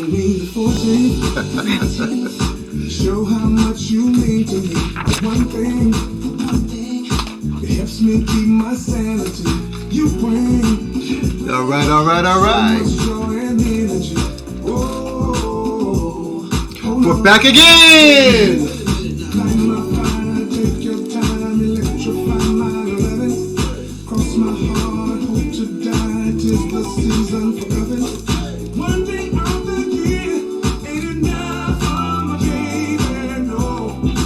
Halloween the 14th. Show how much you mean to me. One thing, it helps me keep my sanity. You bring All right. joy and energy. Oh, We're back again. light my fire, take your time, electrify my loving. Cross my heart, hope to die, 'tis the season for loving. One day of the year ain't enough for my baby, no.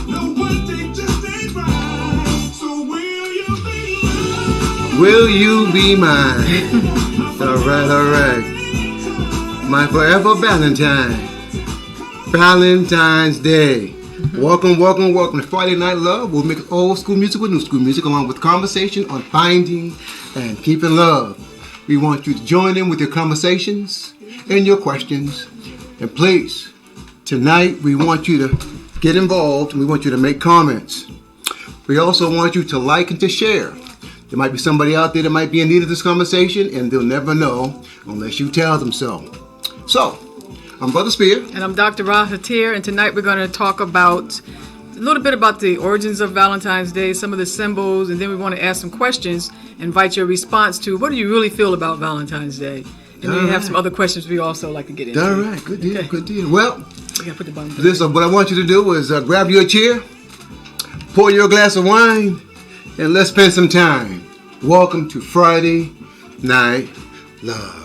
No, one day just ain't right. So will you be mine? Will you be mine? All right. My forever Valentine. Valentine's Day. Welcome to Friday Night Love. We'll mix old school music with new school music along with conversation on finding and keeping love. We want you to join in with your conversations and your questions. And please, tonight we want you to get involved and we want you to make comments. We also want you to like and to share. There might be somebody out there that might be in need of this conversation and they'll never know unless you tell them so. So, I'm Brother Spear. And I'm Dr. Rahatir, and tonight we're going to talk about a little bit about the origins of Valentine's Day, some of the symbols, and then we want to ask some questions, invite your response to what do you really feel about Valentine's Day? And then we have some other questions we also like to get into. All right, good deal. Well, We gotta put the button what I want you to do is grab your chair, pour your glass of wine, and let's spend some time. Welcome to Friday Night Love.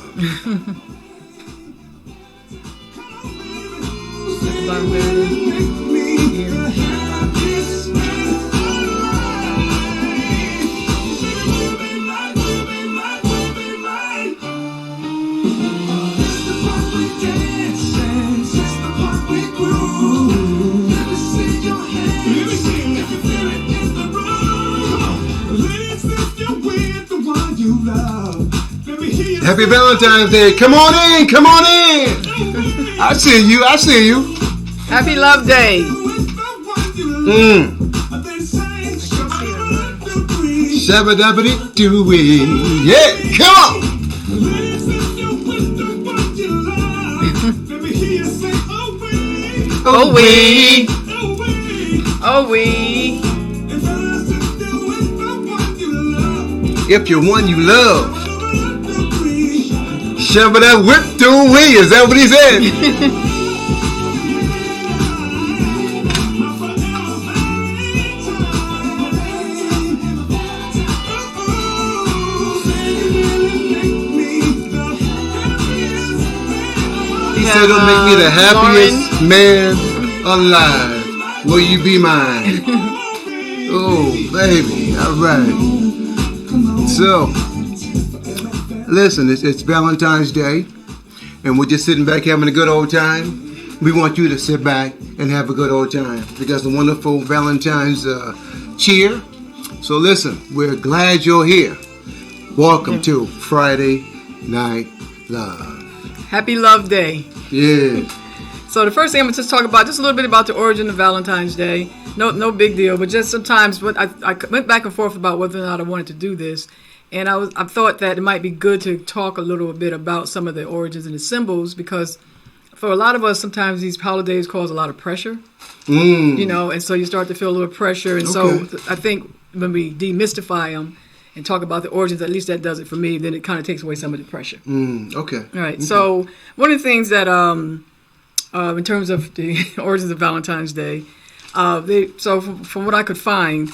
Happy Valentine's Day. Come on in. I see you. Happy Love Day. Shabba-dabba-dee-doo-wee. Yeah, come on. Oh, we. If you're one you love, shabba-dabba-doo-wee. Is that what he said? He said it'll make me the happiest man alive. Will you be mine? Oh, baby. All right. So, listen, it's Valentine's Day, and we're just sitting back having a good old time. We want you to sit back and have a good old time because the wonderful Valentine's cheer. So listen, we're glad you're here. Welcome to Friday Night Love. Happy Love Day. Yeah. So the first thing I'm going to just talk about, just a little bit about the origin of Valentine's Day. No big deal, but just sometimes I went back and forth about whether or not I wanted to do this. And I thought that it might be good to talk a little bit about some of the origins and the symbols because for a lot of us, sometimes these holidays cause a lot of pressure, and so you start to feel a little pressure. And so I think when we demystify them and talk about the origins, at least that does it for me, then it kind of takes away some of the pressure. Okay. All right. So one of the things that, in terms of the origins of Valentine's Day, from what I could find,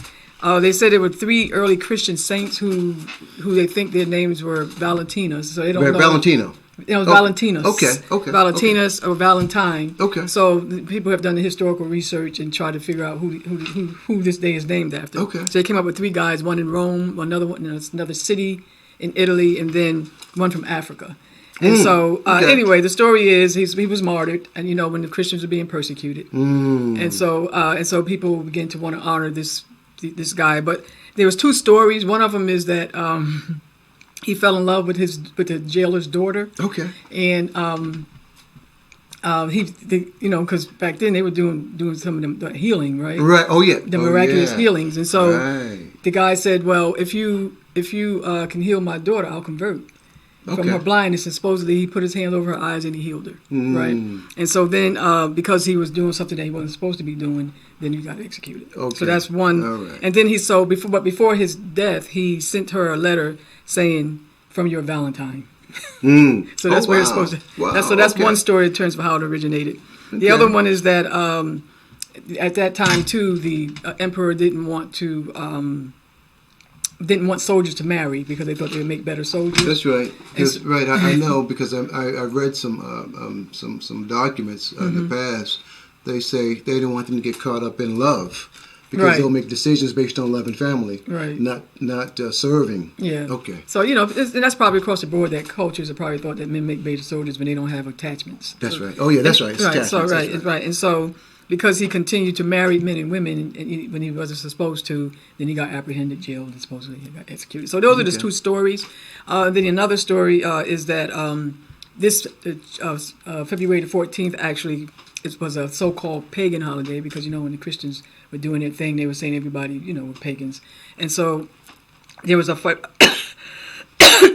they said there were 3 early Christian saints who they think their names were Valentinas. So they don't know. Valentino. It was Valentinus. Okay. Valentinus or Valentine. Okay. So people have done the historical research and tried to figure out who this day is named after. Okay. So they came up with 3 guys, one in Rome, another one in another city in Italy, and then one from Africa. And anyway, the story is he was martyred, and when the Christians were being persecuted, and so people began to want to honor this guy. But there was 2 stories. One of them is that he fell in love with the jailer's daughter. Okay. And because back then they were doing some of the healing, right? Right. Oh yeah. The miraculous healings, and so right. the guy said, "Well, if you can heal my daughter, I'll convert." from her blindness, and supposedly he put his hand over her eyes and he healed her, right? And so then, because he was doing something that he wasn't supposed to be doing, then he got executed. Okay. So that's one. All right. And then before his death, he sent her a letter saying, "From your Valentine." So that's where it's supposed to. Wow. That's one story in terms of how it originated. The other one is that at that time too, the emperor didn't want soldiers to marry because they thought they would make better soldiers. That's right. Right. I know because I read some documents in the past. They say they didn't want them to get caught up in love because they'll make decisions based on love and family, right? Not serving. Yeah. Okay. So and that's probably across the board that cultures have probably thought that men make better soldiers when they don't have attachments. That's right. Oh yeah, that's right. It's right. So right. right. And so, because he continued to marry men and women when he wasn't supposed to, then he got apprehended, jailed, and supposedly he got executed. So those are the two stories. Then another story is that February the 14th actually it was a so-called pagan holiday because when the Christians were doing their thing, they were saying everybody were pagans, and so there was a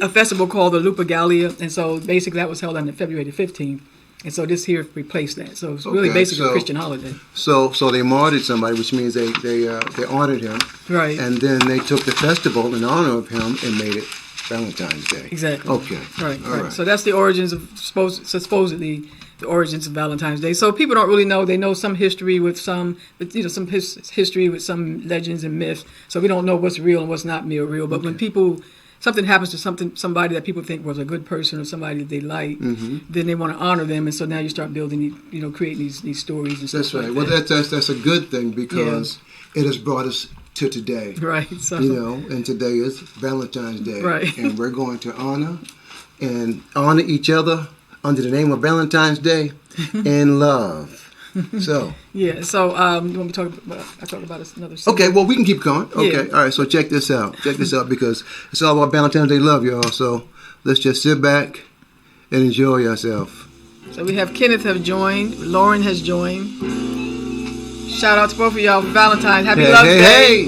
festival called the Lupercalia, and so basically that was held on February the 15th. And so this here replaced that. So it's really basically a Christian holiday. So they martyred somebody, which means they honored him. Right. And then they took the festival in honor of him and made it Valentine's Day. Exactly. Okay. Right. So that's the origins of supposedly the origins of Valentine's Day. So people don't really know. They know some history with some history with some legends and myths. So we don't know what's real and what's not real. But when something happens to somebody that people think was a good person or somebody that they like, then they want to honor them, and so now you start building, creating these stories and stuff. That's right. Like Well, that. that's a good thing because it has brought us to today. Right. So and today is Valentine's Day, right? And we're going to honor each other under the name of Valentine's Day in love. So yeah. So you want me to talk about? I talked about another. Scene. Okay. Well, we can keep going. Okay. Yeah. All right. So check this out. Because it's all about Valentine's Day love, y'all. So let's just sit back and enjoy yourself. So we have Kenneth have joined. Lauren has joined. Shout out to both of y'all for Valentine's. Happy Love Day. Hey.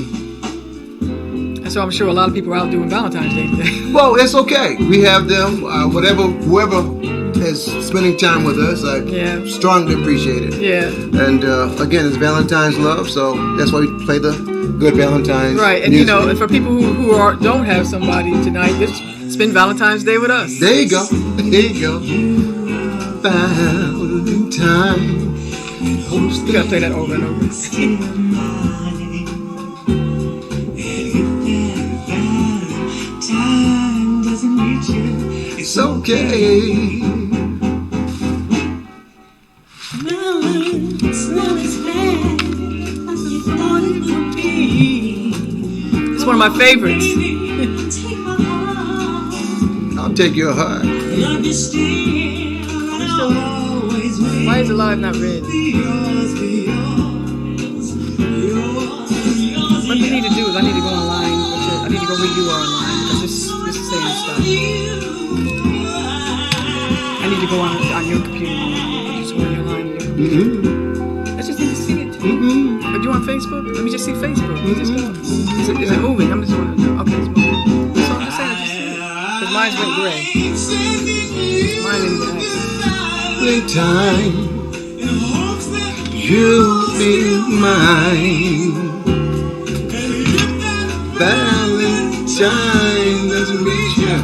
And so I'm sure a lot of people are out doing Valentine's Day today. Well, it's okay. We have them. Whoever is spending time with us, I strongly appreciate it. Yeah. And again, it's Valentine's love, so that's why we play the good Valentine's. Right, and music. and for people who don't have somebody tonight, just spend Valentine's Day with us. There you go. Valentine. You gotta play that over and over. It's okay. It's one of my favorites. I'll take your heart. Why is Alive not red? What we need to do is I need to go online. I need to go where you are online because this is saying stop. I need to go on your computer. Just go on your line. I just need to see it. But you on Facebook? Let me just see Facebook. Just go. Is it moving? I'm just want to know. Okay, it's moving. So I'm just saying I just see it. Because mine went gray. Mine didn't get Time, you'll be mine. Valentine doesn't reach you.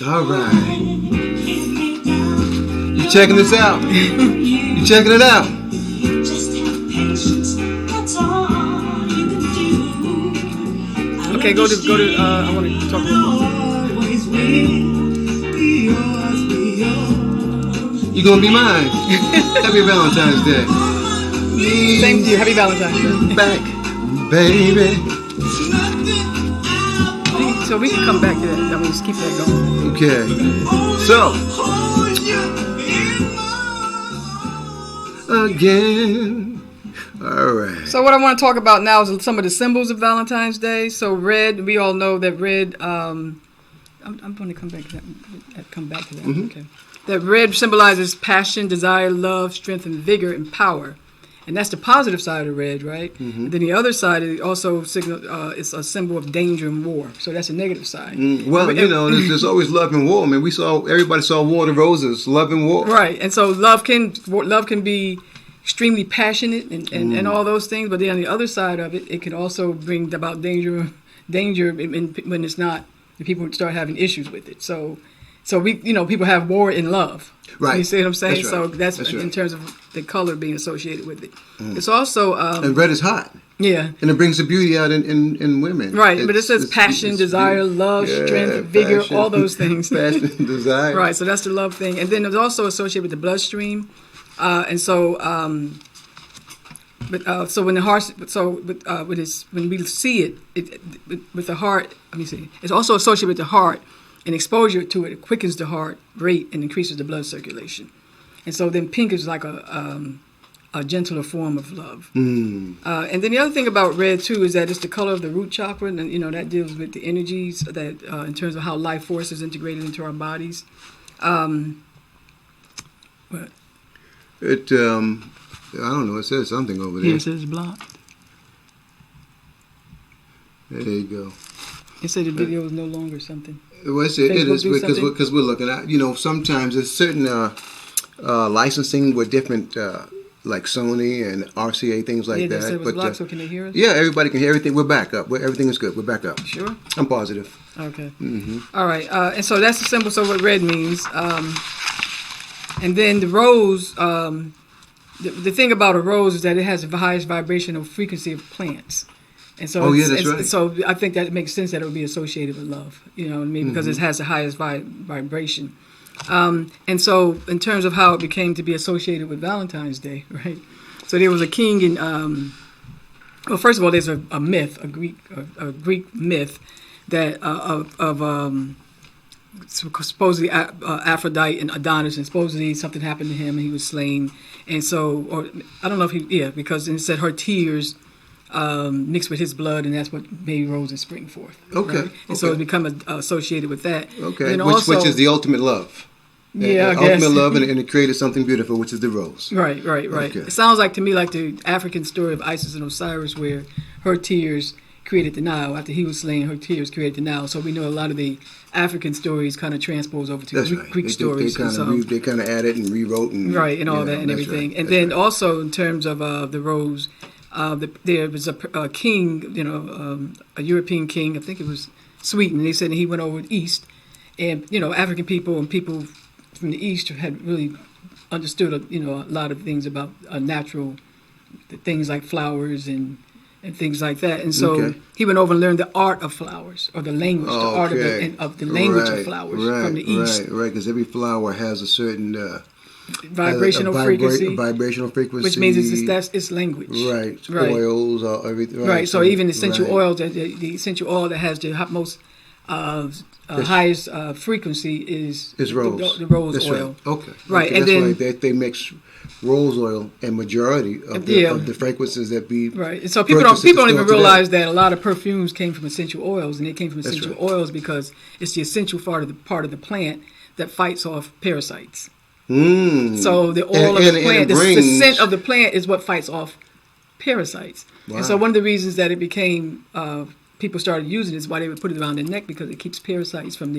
All right. You checking this out? You checking it out? Okay, go to. I want to talk about. You gonna be mine. Happy Valentine's Day. Same to you. Happy Valentine's Day. Back, baby. So we can come back to that. I mean, just keep that going. Okay. So again. All right. So what I want to talk about now is some of the symbols of Valentine's Day. So red, we all know that red. I'm going to come back to that. Okay. That red symbolizes passion, desire, love, strength, and vigor, and power. And that's the positive side of red, right? And then the other side is also it's a symbol of danger and war. So that's the negative side. Well, there's always love and war. I mean, everybody saw War of the Roses, love and war. Right, and so love can be extremely passionate and all those things. But then on the other side of it, it can also bring about danger when it's not. People start having issues with it. So people have war in love. Right. You see what I'm saying? That's right. So that's right. in terms of the color being associated with it. It's also and red is hot. Yeah. And it brings the beauty out in women. Right, but it says passion, desire, love, strength, vigor, all those things. Passion, desire. Right, so that's the love thing. And then it's also associated with the bloodstream. And so so when the heart, when we see it with the heart, let me see. It's also associated with the heart, and exposure to it quickens the heart rate and increases the blood circulation. And so then pink is like a gentler form of love. And then the other thing about red too is that it's the color of the root chakra, and that deals with the energies that in terms of how life force is integrated into our bodies. But it I don't know. It says something over there. yeah, it says blocked. There you go. It said the video is no longer something. Well, it is because we're looking at sometimes there's certain licensing with different like Sony and RCA things like that. Said it was blocked, so can they hear us? Yeah, everybody can hear everything. We're back up. Everything is good. We're back up. Sure. I'm positive. Okay. All right. And so that's the symbol. So what red means. And then the rose. The thing about a rose is that it has the highest vibrational frequency of plants. And so that's right. So I think that it makes sense that it would be associated with love, you know what I mean? Because it has the highest vibration. And so in terms of how it became to be associated with Valentine's Day, right? So there was a king in, well, first of all, there's a myth, a Greek myth that supposedly Aphrodite and Adonis, and supposedly something happened to him and he was slain. And so, or I don't know if because it said her tears mixed with his blood, and that's what made roses spring forth. Okay. Right? And so it's become associated with that. Okay. And which is the ultimate love. Yeah, I guess. Ultimate love, and it created something beautiful, which is the rose. Right. Okay. It sounds like to me like the African story of Isis and Osiris, where her tears created the Nile. After he was slain, her tears created the Nile. So we know a lot of the African stories kind of transpose over to Greek stories. They kind of added and rewrote and all that and everything. Right. And then also in terms of the rose, there was a king, a European king. I think it was Sweden. They said he went over east, and African people and people from the east had really understood a lot of things about natural things like flowers and things like that. And so he went over and learned the art of flowers, or the language, the art of the language of flowers from the east. Right, because every flower has a certain vibrational frequency, which means it's language. Right, oils, everything. Right. So even the essential oils, the essential oil that has the most highest frequency is rose. The rose that's oil. Right. Okay. Right, and then they mix rose oil and majority of the fragrances that be right. And so people don't even realize that a lot of perfumes came from essential oils, and they came from essential oils because it's the essential part of the plant that fights off parasites. So the oil of the plant, the scent of the plant is what fights off parasites. Wow. And so one of the reasons that it became people started using it is why they would put it around their neck, because it keeps parasites from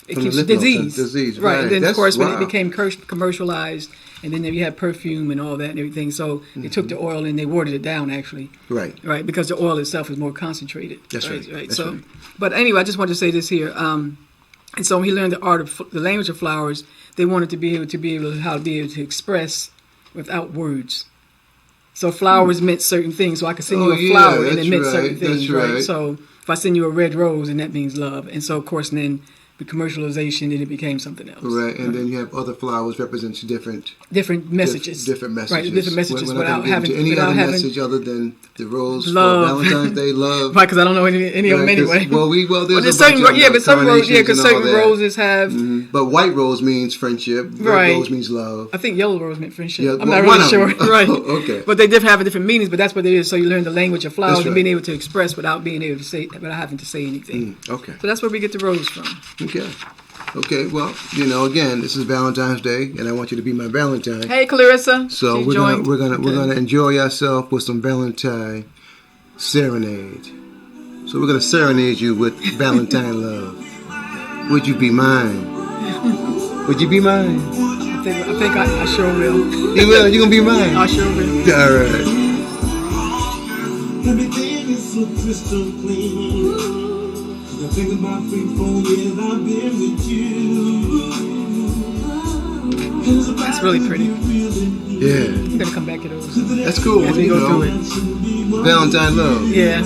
keeps disease. Right. And then of course when it became commercialized, and then you had perfume and all that and everything. So they took the oil and they watered it down actually. Right. Because the oil itself is more concentrated. That's right. So, right. But anyway, I just wanted to say this here. And so when he learned the art of the language of flowers, they wanted to be able to express without words. So flowers meant certain things. So I could send you a flower and it meant certain things, right? So if I send you a red rose, and that means love. And so of course then the commercialization, then it became something else. Right, and then you have other flowers represents different messages. Different messages. Right, different messages without having any other message other than the rose love. For Valentine's Day, love. Right, because I don't know any of them anyway. There's certain roses have. But white rose means friendship. Red rose means love. I think yellow rose meant friendship. Yeah, I'm not really sure. Right. Okay. But they have different meanings. But that's what it is. So you learn the language of flowers and being able to express without having to say anything. Okay. So that's where we get the rose from. Okay. Okay, well, again, this is Valentine's Day, and I want you to be my Valentine. Hey, Clarissa. So we're gonna enjoy ourselves with some Valentine Serenade. So we're gonna serenade you with Valentine love. Would you be mine? Would you be mine? I think I sure will. You will? You gonna be mine? I sure will. All right. Everything is so crystal clean. I think about 3-4 years I've been with you. That's really pretty. Yeah. I'm gonna come back to those. That's cool. As we go through it. Valentine love. Yeah.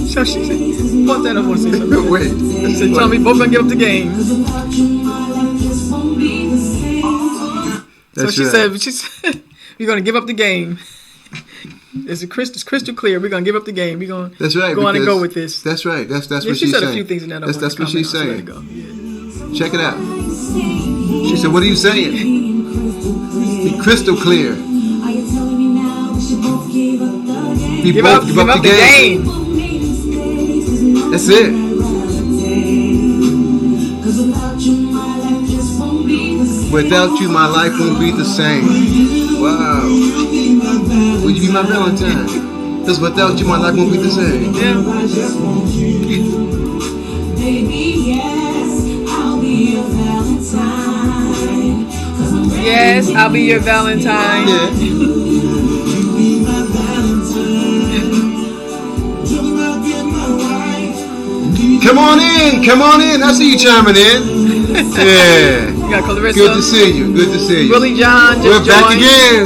So she said, what that I want to say something. Wait. She said, tell me both gonna give up the game. So she said, we're gonna give up the game. It's crystal clear. We're gonna give up the game. We're gonna go on and go with this. That's right. That's what she's saying. She said a few things in that. That's what she's saying. Yeah. Check it out. She said, "What are you saying? Be crystal clear. Give up the game. That's it. Without you, my life won't be the same. Wow. Would you be my Valentine? Because without you, my life won't be the same. Yeah. Yes, I'll be your Valentine. Yeah. Come on in. I see you chiming in. Yeah. You got Clarissa. Good to see you. Willie John just We're back joined. again.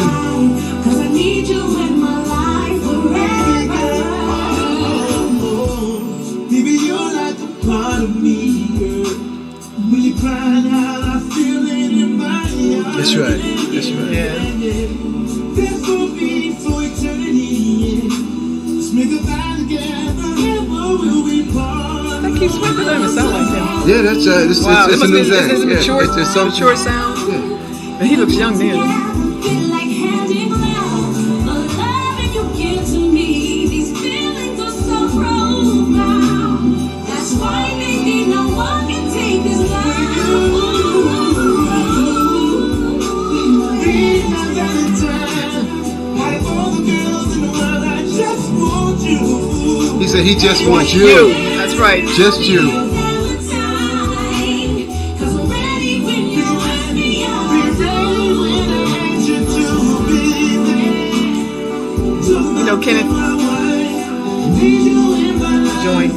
That's right. Yeah. I keep sweating. That doesn't even sound like him. Yeah, that's Wow, it's a new thing. Is Yeah, mature, it's some mature sound? Yeah. But he looks young then. He said he just wants you. That's right. Just you. Kenneth joined.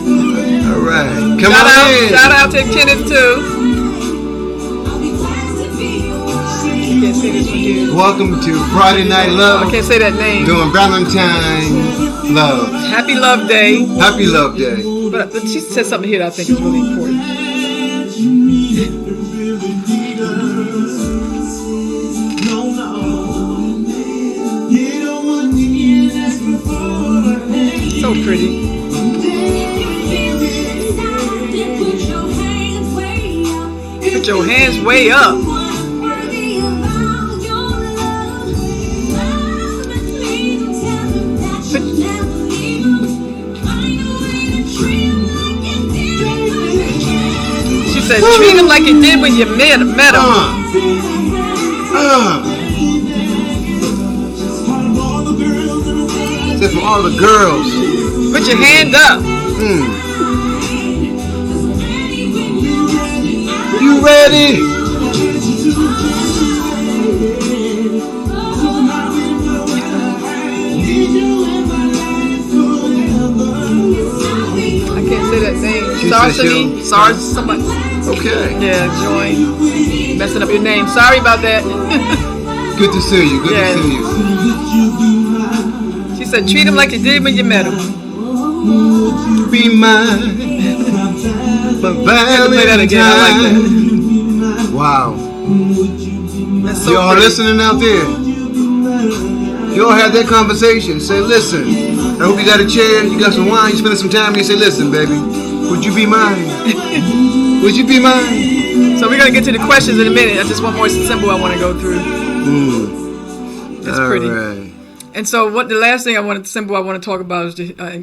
All right. Shout out to Kenneth too. Can't say this one here. Welcome to Friday Night Love. I can't say that name. Doing Valentine Love. Happy Love Day. Happy Love Day. But she said something here that I think is really important. So pretty. Put your hands way up. She said, treat him like you did when you met him. Said for all the girls. Put your hand up. You ready? I can't say that name. Sorry, somebody. Okay. Yeah, join. Messing up your name. Sorry about that. Good to see you. Good to see you. She said, treat him like you did when you met him. Be mine. But Play that again. I like that. Wow. That's so Y'all pretty. listening out there? Y'all had that conversation. Say, listen. I hope you got a chair. You got some wine. You spending some time. You say, listen, baby. Would you be mine? Would you be mine? So we're going to get to the questions in a minute. That's just one more symbol I want to go through. It's All pretty. right. And so, what the last thing I want to talk about is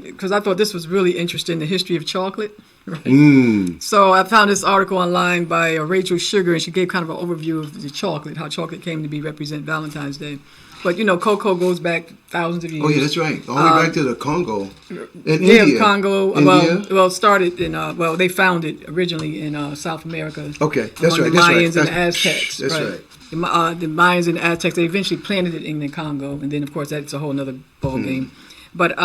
because I thought this was really interesting, the history of chocolate. Right. So I found this article online by Rachel Sugar, and she gave kind of an overview of the chocolate, how chocolate came to be represent Valentine's Day. But cocoa goes back thousands of years. Oh yeah, that's right. All the way back to the Congo, in yeah, India. Congo. India? Well, started in they found it originally in South America. Okay, that's among right. The That's Mayans right. and the Aztecs. That's right. The Mayans and the Aztecs, they eventually planted it in the Congo, and then of course that's a whole other ball game. But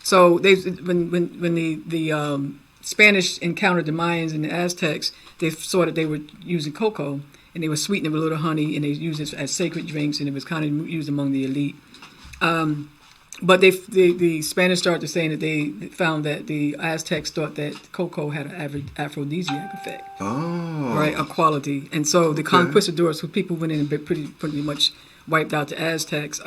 so when the Spanish encountered the Mayans and the Aztecs, they saw that they were using cocoa, and they were sweetening it with a little honey, and they used it as sacred drinks, and it was kind of used among the elite. But the Spanish started saying that they found that the Aztecs thought that cocoa had an aphrodisiac effect. Oh. Right, a quality. And so the conquistadors, who people went in and pretty much wiped out the Aztecs,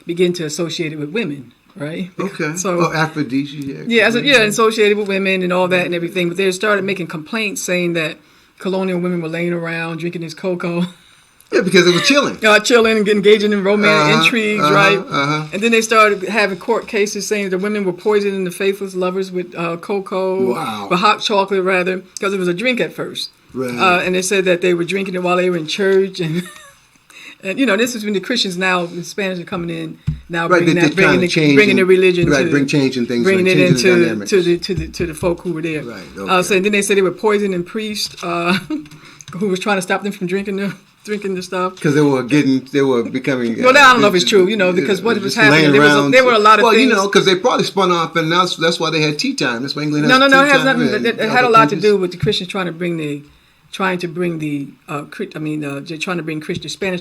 began to associate it with women. Right. Okay. So aphrodisiac. Yeah, associated with women and all that and everything. But they started making complaints saying that colonial women were laying around drinking this cocoa. Yeah, because it was chilling. Chilling and engaging in romantic intrigues, right? And then they started having court cases saying that women were poisoning the faithless lovers with cocoa, with hot chocolate rather, because it was a drink at first. Right. And they said that they were drinking it while they were in church, and this is when the Christians now, the Spanish are coming in now, bringing the religion, bring change and things, bringing it into the to the folk who were there. Right. Okay. So then they said they were poisoning priests who was trying to stop them from drinking the stuff because they were becoming. Well, I don't know if it's true, because what was happening, there were a lot of things. Well, because they probably spun off, and that's why they had tea time. That's why England has No, tea it has time. nothing. It had a lot to do with the Christians trying to bring the Spanish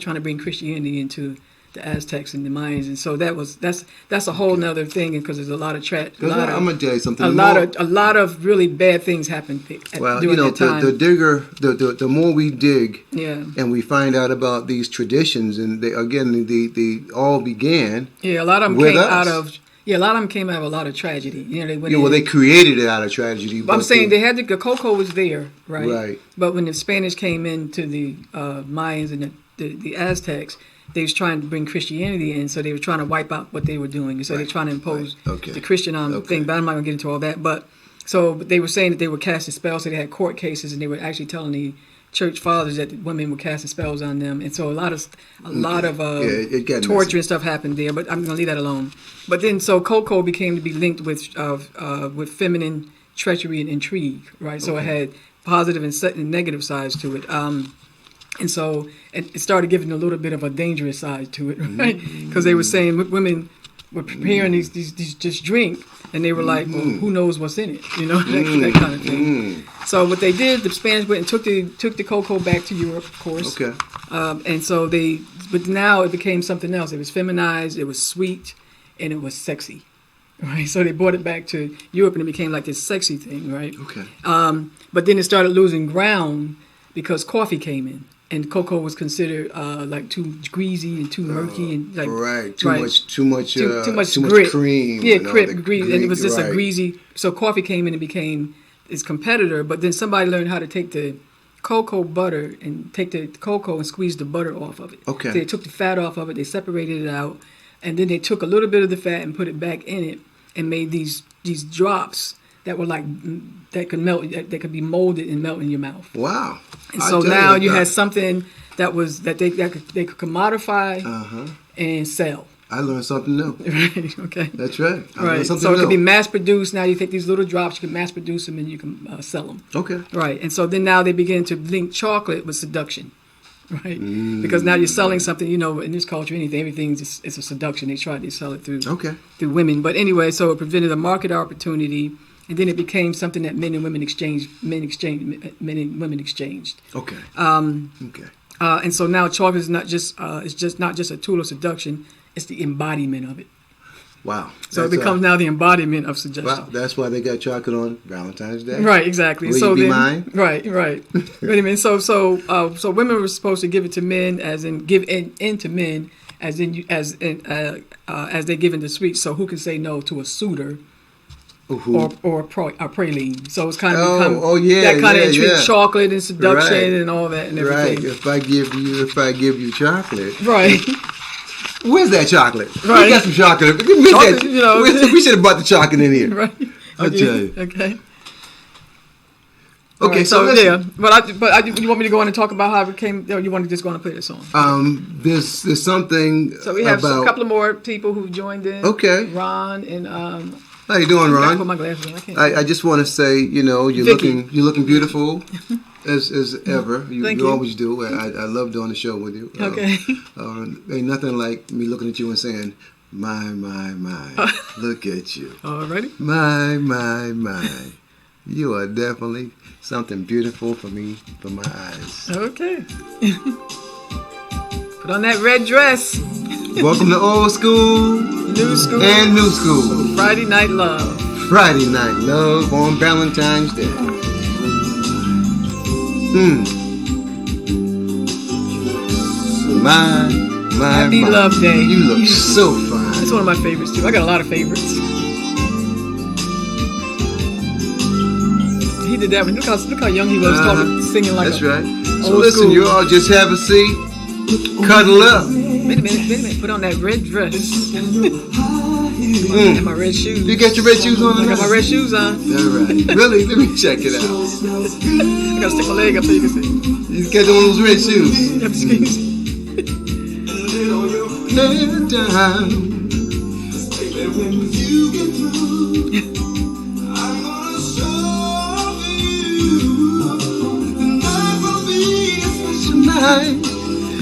trying to bring Christianity into the Aztecs and the Mayans, and so that's a whole nother thing, because there's a lot of I'm gonna tell you something. A lot of really bad things happened during that time. The more we dig, and we find out about these traditions, and they all began. Yeah, a lot of them with came us. out of. Yeah, a lot of them came out of a lot of tragedy. They created it out of tragedy. I'm saying they had the cocoa was there, right? Right. But when the Spanish came into the Mayans and the Aztecs, they was trying to bring Christianity in, so they were trying to wipe out what they were doing. So they're trying to impose the Christian thing, but I'm not going to get into all that. But they were saying that they were casting spells, so they had court cases, and they were actually telling the church fathers that the women were casting spells on them, and so a lot of torture and stuff happened there. But I'm going to leave that alone. But then, so cocoa became to be linked with feminine treachery and intrigue, right? So it had positive and negative sides to it. And so it started giving a little bit of a dangerous side to it, right? Because they were saying women were preparing this drink, and they were like, well, who knows what's in it, that kind of thing. So what they did, the Spanish went and took the cocoa back to Europe, of course. Okay. And so but now it became something else. It was feminized, it was sweet, and it was sexy, right? So they brought it back to Europe, and it became like this sexy thing, right? Okay. But then it started losing ground because coffee came in. And cocoa was considered like too greasy and too murky and like too much grit. Cream. Yeah, grease, and it was just a greasy. So coffee came in and became its competitor. But then somebody learned how to take the cocoa butter and take the cocoa and squeeze the butter off of it. Okay. So they took the fat off of it. They separated it out, and then they took a little bit of the fat and put it back in it, and made these drops that were that could melt, that could be molded and melt in your mouth. Wow! And so now you had something that they could commodify and sell. I learned something new. Right. Okay. That's right. Right. So it could be mass produced. Now you take these little drops, you can mass produce them, and you can sell them. Okay. Right. And so then now they begin to link chocolate with seduction. Right. Because now you're selling something. In this culture, everything's it's a seduction. They tried to sell it through women. But anyway, so it prevented a market opportunity. And then it became something that men and women exchanged. Okay. And so now chocolate is not just a tool of seduction; it's the embodiment of it. Wow. So it becomes now the embodiment of suggestion. Well, that's why they got chocolate on Valentine's Day. Right. Exactly. Will you be mine? Right. Wait a minute. So women were supposed to give it to men, as in give in to men, as they give into sweets. So who can say no to a suitor? Or a praline. So it's kind of that kind of intrigue, chocolate and seduction and all that and everything. Right. If I give you chocolate. Right. Where's that chocolate? Right. We got some chocolate. Give me Chocolate, that. you know. We should have brought the chocolate in here. Right. I'll tell you. Okay. Okay, Right, so yeah, but you want me to go on and talk about how it came? Or you want to just go on and play the song? There's something. So we have about, a couple of more people who joined in. Okay. Ron and How you doing, I Ron? put my glasses on. I can't. I just want to say, you're Vicky. looking beautiful as ever. Thank You you. always do. I love doing the show with you. Okay. Ain't nothing like me looking at you and saying, my, look at you. Alrighty. My. You are definitely something beautiful for my eyes. Okay. Put on that red dress. Welcome to old school New school. and new school. Friday Night Love. Friday Night Love on Valentine's Day. My. Happy my. Love Day. You look so fine. It's one of my favorites too. I got a lot of favorites. He did that one. Look how young he was, talking, singing like That's a right. So old listen, school. you all just have a seat, cuddle up. Wait a minute. Put on that red dress. And my red shoes. You got your red shoes on? I got my red shoes on. All right. Really? Let me check it out. I gotta stick my leg up so you can see. You got one of those red shoes. Excuse me. Lay down. Tonight.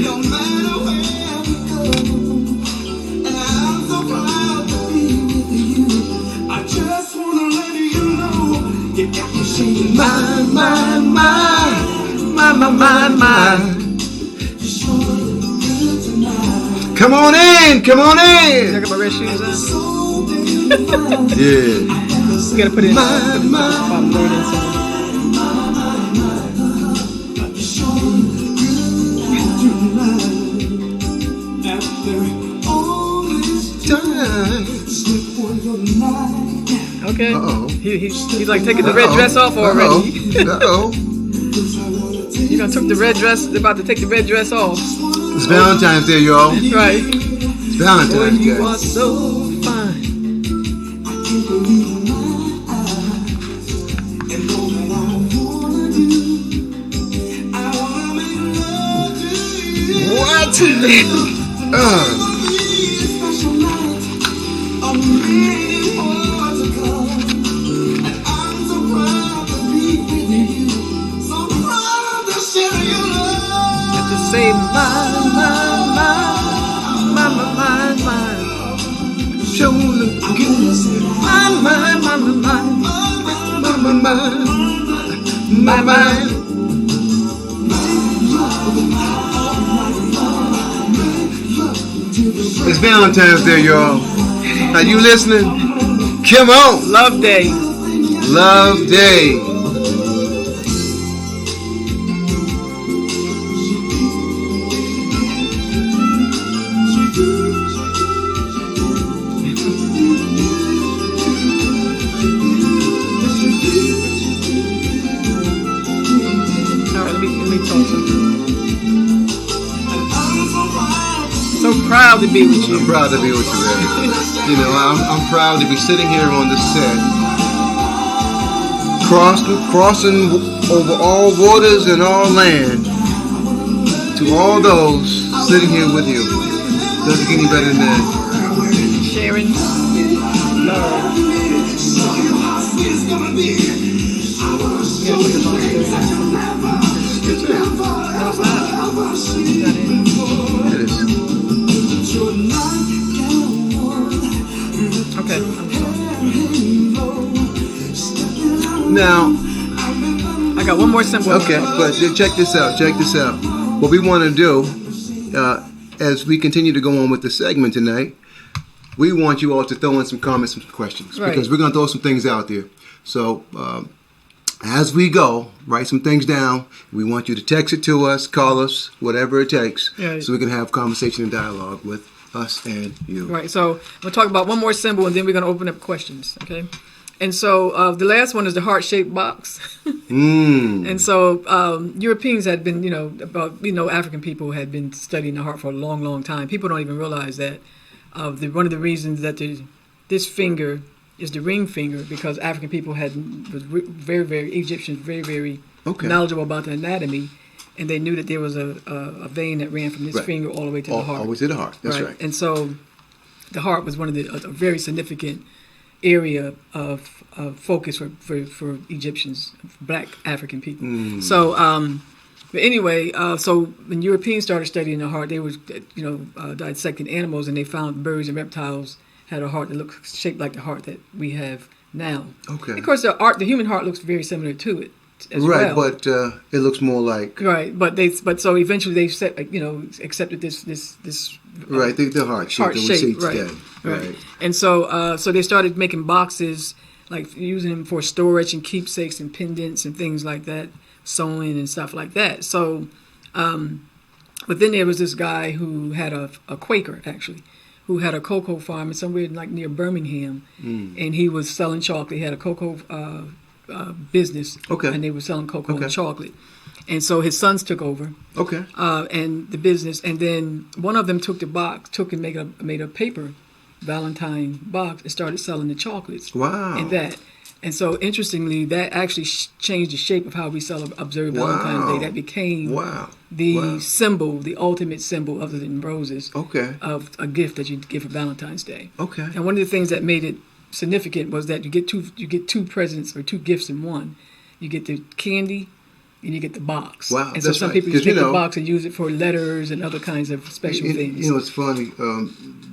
No matter where we go, and I'm so proud to be with you. I just wanna let you know you got me saying My. just wanna look good tonight. Come on in. I got my red shoes on. So divine. Yeah. You gotta put it in. My. Bottom third inside. Okay. Uh-oh. He's like taking the red dress off already. Uh-oh. You done took the red dress. They're about to take the red dress off. It's Valentine's Day, y'all. Right. It's Valentine's You Day. are so fine. What? To say mine. Show look good. My. It's Valentine's Day, y'all. Are you listening? Come on. Love Day. Love Day. All right, let me talk something. So proud to be with you. I'm proud to be with you, Eddie. I'm proud to be sitting here on the set, crossing over all waters and all land, to all those sitting here with you. Doesn't get any better than that. Sharing love. No, it's not. It is. Okay, I'm sorry. Now, I got one more symbol. okay, but check this out. What we want to do, as we continue to go on with the segment tonight, we want you all to throw in some comments and some questions. Right. Because we're going to throw some things out there. So, as we go, write some things down. We want you to text it to us, call us, whatever it takes, Yeah. so we can have conversation and dialogue with us and you. Right, so we'll talk about one more symbol and then we're going to open up questions, okay? And so the last one is the heart-shaped box. Mm. And so Europeans had been, African people had been studying the heart for a long, long time. People don't even realize that. One of the reasons that this finger is the ring finger because African people very, very Egyptians very, very knowledgeable about the anatomy, and they knew that there was a vein that ran from this finger all the way to the heart. Always to the heart. That's right. And so the heart was one of a very significant area of focus for Egyptians, black African people. Mm. So, but anyway, so when Europeans started studying the heart, they were, dissecting animals, and they found birds and reptiles had a heart that looked shaped like the heart that we have now. Okay. Of course, the human heart looks very similar to it as well. Right, but it looks more like but so eventually they accepted this right the heart shape that we see today. Right. And so they started making boxes, like using them for storage and keepsakes and pendants and things like that, sewing and stuff like that. So, but then there was this guy who had a Quaker actually, who had a cocoa farm somewhere like near Birmingham, and he was selling chocolate. He had a cocoa business, and they were selling cocoa and chocolate. And so his sons took over, and the business. And then one of them took the box, and made a paper Valentine box, and started selling the chocolates. Wow! And that. And so, interestingly, that actually changed the shape of how we observe Valentine's Day. That became the symbol, the ultimate symbol, other than roses, of a gift that you give for Valentine's Day. Okay. And one of the things that made it significant was that you get two presents or two gifts in one. You get the candy, and you get the box. Wow! And so some people take the box and use it for letters and other kinds of special things. It's funny.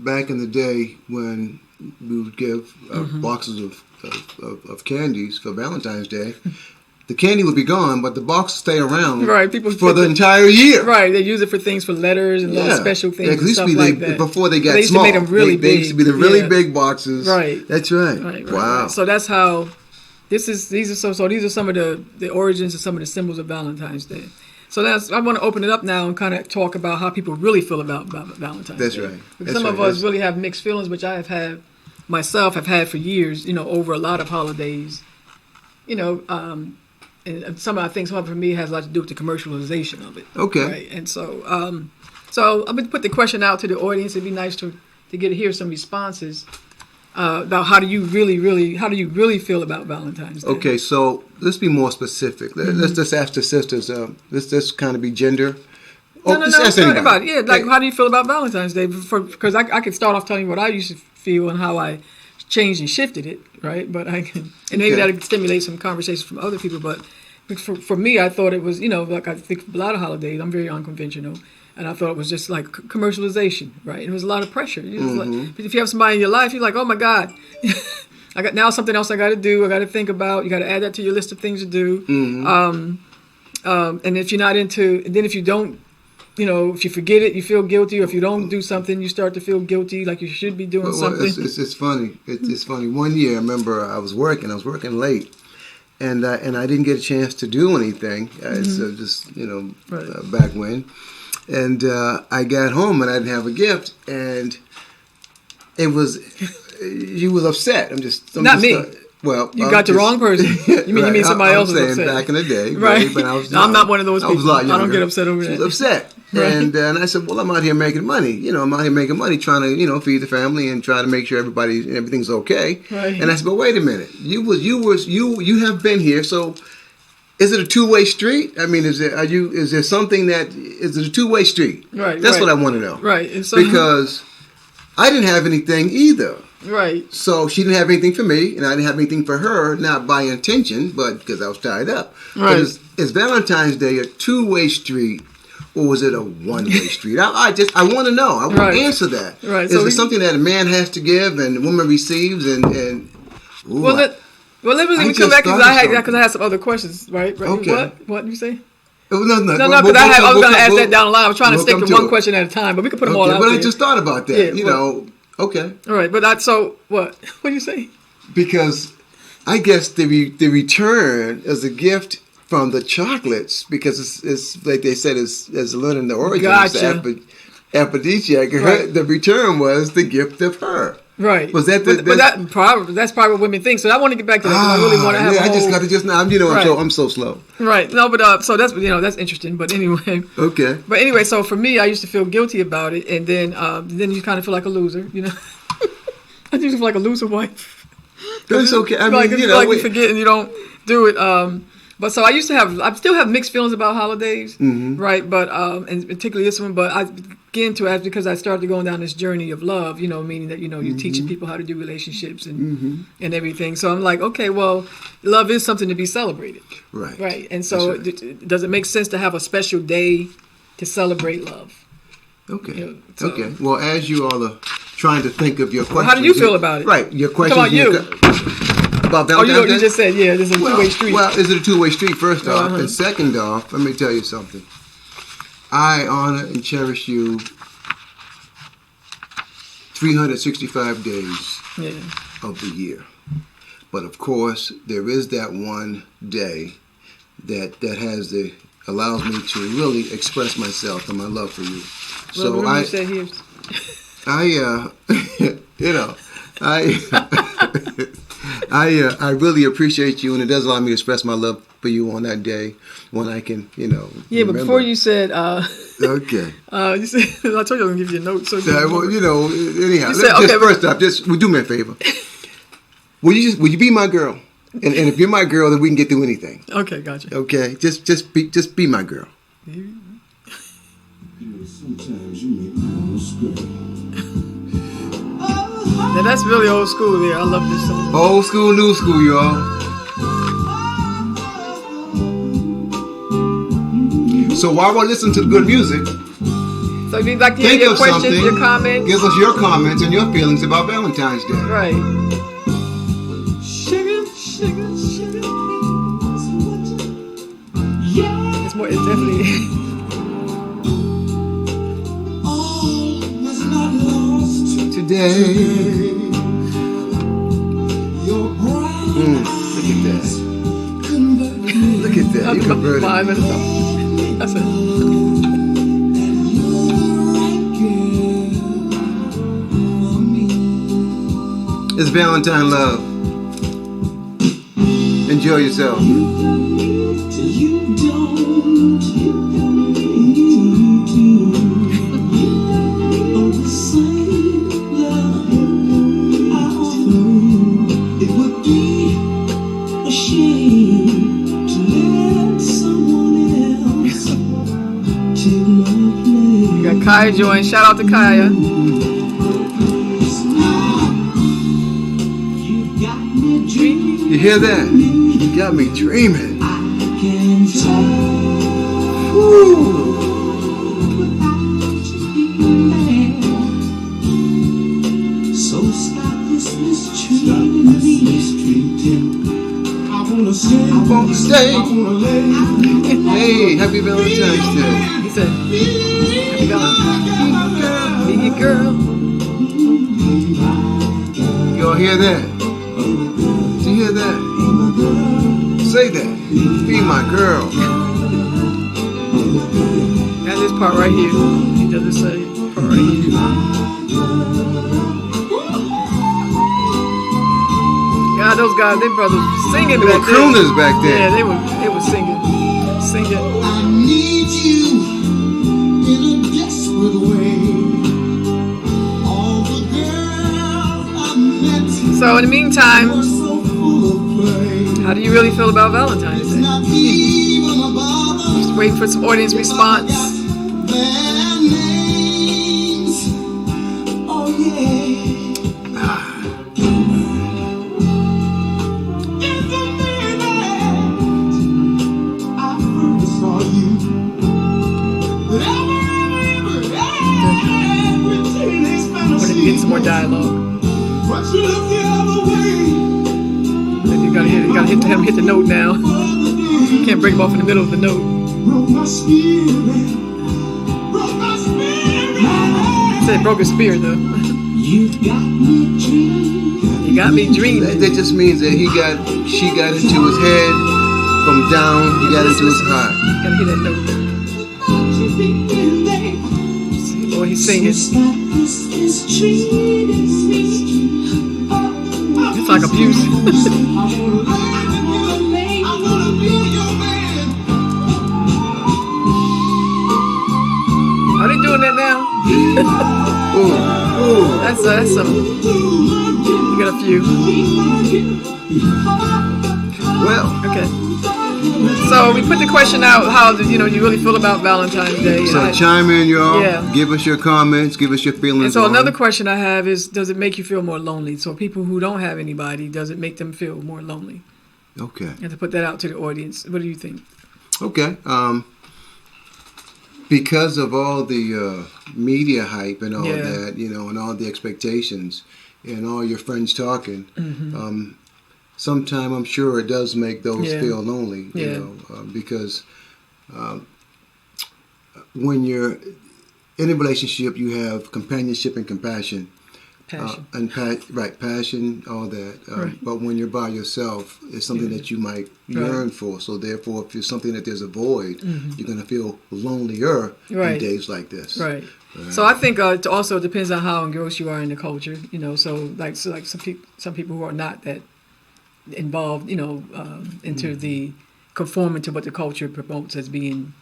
Back in the day when we would give boxes of candies for Valentine's Day, the candy would be gone, but the box would stay around for the entire year. Right, they use it for things, for letters and little special things and stuff like that. Before they got they used small, to make them really big. They used to be the really big boxes. Right. That's right. Wow. Right. So that's how, these are some of the origins of some of the symbols of Valentine's Day. So I want to open it up now and kind of talk about how people really feel about Valentine's Day. That's right. Because some of us really have mixed feelings, which I have had myself for years, over a lot of holidays, and I think some of it for me has a lot to do with the commercialization of it. Okay. Right? And so I'm going to put the question out to the audience. It'd be nice to hear some responses about how do you really feel about Valentine's Day? Okay, so let's be more specific. Let's just ask the sisters. Let's kind of be gender. No. About it. Yeah, like how do you feel about Valentine's Day? Because I could start off telling you what I used to feel and how I changed and shifted it, right? But I can, and maybe that'll stimulate some conversations from other people. But for me, I thought it was, like I think a lot of holidays, I'm very unconventional. And I thought it was just like commercialization, right? It was a lot of pressure. Like, if you have somebody in your life, you're like, oh my God, I got now something else I got to do. I got to think about. You got to add that to your list of things to do. And if you're not into, and then if you don't, if you forget it, you feel guilty. Or if you don't do something, you start to feel guilty, like you should be doing something. It's funny. It's funny. One year, I remember I was working late, and I didn't get a chance to do anything. So just back when. And I got home and I didn't have a gift, and he was upset. Not me. Well, you got the wrong person. You mean somebody else was upset? Back in the day, right? But I was. I'm not one of those people. I was a lot younger. I don't get upset over that. She was upset, right. And I said, "Well, I'm out here making money. I'm out here making money, trying to feed the family and try to make sure everything's okay." Right. And I said, "But wait a minute. You have been here, so." Is it a two-way street? I mean, is there something is it a two-way street? Right. That's what I want to know. Right. And so, because I didn't have anything either. Right. So she didn't have anything for me, and I didn't have anything for her, not by intention, but because I was tied up. Right. But is Valentine's Day a two-way street, or was it a one-way street? I want to know. I want to answer that. Right. Is it something that a man has to give and the woman receives, and Well, let me come back because I had some other questions, right? Okay. What did you say? No, because I was going to ask that down the line. I was trying to stick to one question at a time, but we could put them all out but there. I just thought about that, Okay. All right, but so what? What do you say? Because I guess the return is a gift from the chocolates, because it's like they said, is learning the origins. Gotcha. Aphrodisiac. The return was the gift of her. Right. Was that but that's probably what women think. So I want to get back to that. I really want to have. I just got to just now. Right. I'm so slow. Right. No, but so that's that's interesting. But anyway. Okay. But anyway, so for me, I used to feel guilty about it, and then you kind of feel like a loser. I used to feel like a loser wife. That's okay. I mean, you forget and you don't do it. But so I still have mixed feelings about holidays, right? But and particularly this one. But I get into it because I started going down this journey of love. Meaning that you're teaching people how to do relationships and everything. So I'm like, okay, well, love is something to be celebrated, right? Right. And so does it make sense to have a special day to celebrate love? Okay. Okay. Well, as you all are trying to think of your questions, how do you feel about it? Right. Your question about you. About Valentine's Day? You just said, this is a two-way street. Well, is it a two-way street, first off? And second off, let me tell you something. I honor and cherish you 365 days of the year. But of course, there is that one day that allows me to really express myself and my love for you. Well, So I really appreciate you, and it does allow me to express my love for you on that day when I can, Yeah, remember. but before you said, okay. You said I told you I was gonna give you a note. So anyhow, said, first off, do me a favor. Will you be my girl? And if you're my girl, then we can get through anything. Okay, gotcha. Okay, just be my girl. Sometimes you make me almost scream. Now that's really old school there. I love this song. Old school, new school, y'all. So while we're listening to the good music, so if you'd like to hear think your of questions, something. your comments. Give us your comments and your feelings about Valentine's Day. Right. It's definitely. Today. Look at that. Look at that. You converted. 5 minutes off. That's it. It's Valentine love. Enjoy yourself. Kaya joined. Shout out to Kaya. You hear that? You got me dreaming. Woo. So stop this mistreating. I wanna stay. Hey, happy Valentine's Day. He said, happy Valentine's. Be your girl. Y'all hear that? Did you hear that? Say that. Be my girl. That's this part right here. He doesn't say part right here. God, those guys, they brothers singing They back were there. crooners back there. Yeah, they were singing. I need you in a desperate way. All the girls I met So in the meantime, were so full of play. how do you really feel about Valentine's It's Day? not even a bother. Just waiting for some audience response. Their names. Oh yeah. In the minute I first saw you, everything is Wanted to get some more dialogue. but you look the other way. Then you gotta hit the note now. You can't break them off in the middle of the note. Broke my spirit. Broke my spirit. Said broke his spirit though. You got me dreaming. You got me dreaming. That just means that she got into his head from down, he got into his heart. Gotta hear that note. Without you being there. Or he's singing. It's like abuse. Are they doing that now? Ooh. That's some. You got a few. Well, okay. So we put the question out: how do you really feel about Valentine's Day? So chime in, y'all. Yeah. Give us your comments. Give us your feelings. And so on another it. question I have is: does it make you feel more lonely? So people who don't have anybody, does it make them feel more lonely? Okay. And to put that out to the audience, what do you think? Okay. Because of all the media hype and all that, and all the expectations and all your friends talking, sometime I'm sure it does make those feel lonely, because when you're in a relationship, you have companionship and compassion. Passion. Passion, all that. But when you're by yourself, it's something that you might yearn for. So therefore, if it's something that there's a void, you're going to feel lonelier in days like this. Right. So I think it also depends on how engrossed you are in the culture. So like some people who are not that involved, into the conforming to what the culture promotes as being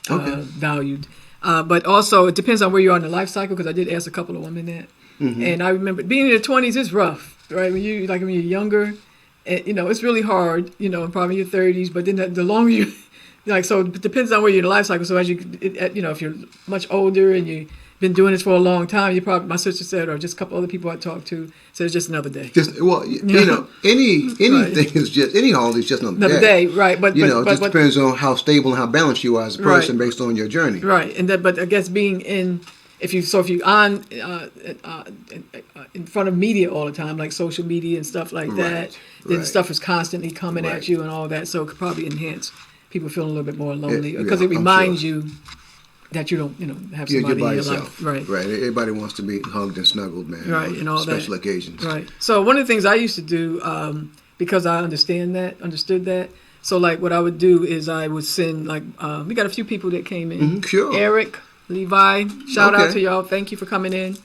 valued. But also it depends on where you are in the life cycle, because I did ask a couple of women that. And I remember being in your 20s is rough, right? When you're younger, it's really hard, probably your 30s. But then the longer you, so it depends on where you're in the life cycle. So as if you're much older and you've been doing this for a long time, my sister said, or just a couple other people I talked to, said it's just another day. Anything is just, any holiday is just another day. Right? But it just depends on how stable and how balanced you are as a person based on your journey. Right, but I guess being in. If you're on in front of media all the time, like social media and stuff like that, then stuff is constantly coming at you and all that. So it could probably enhance people feeling a little bit more lonely, because it reminds you that you don't, have somebody in your life. Right. Everybody wants to be hugged and snuggled, man. Right, and all special that. occasions. Right. So one of the things I used to do, because I understood that. So like what I would do is I would send we got a few people that came in. Sure. Eric. Levi, shout out to y'all. Thank you for coming in.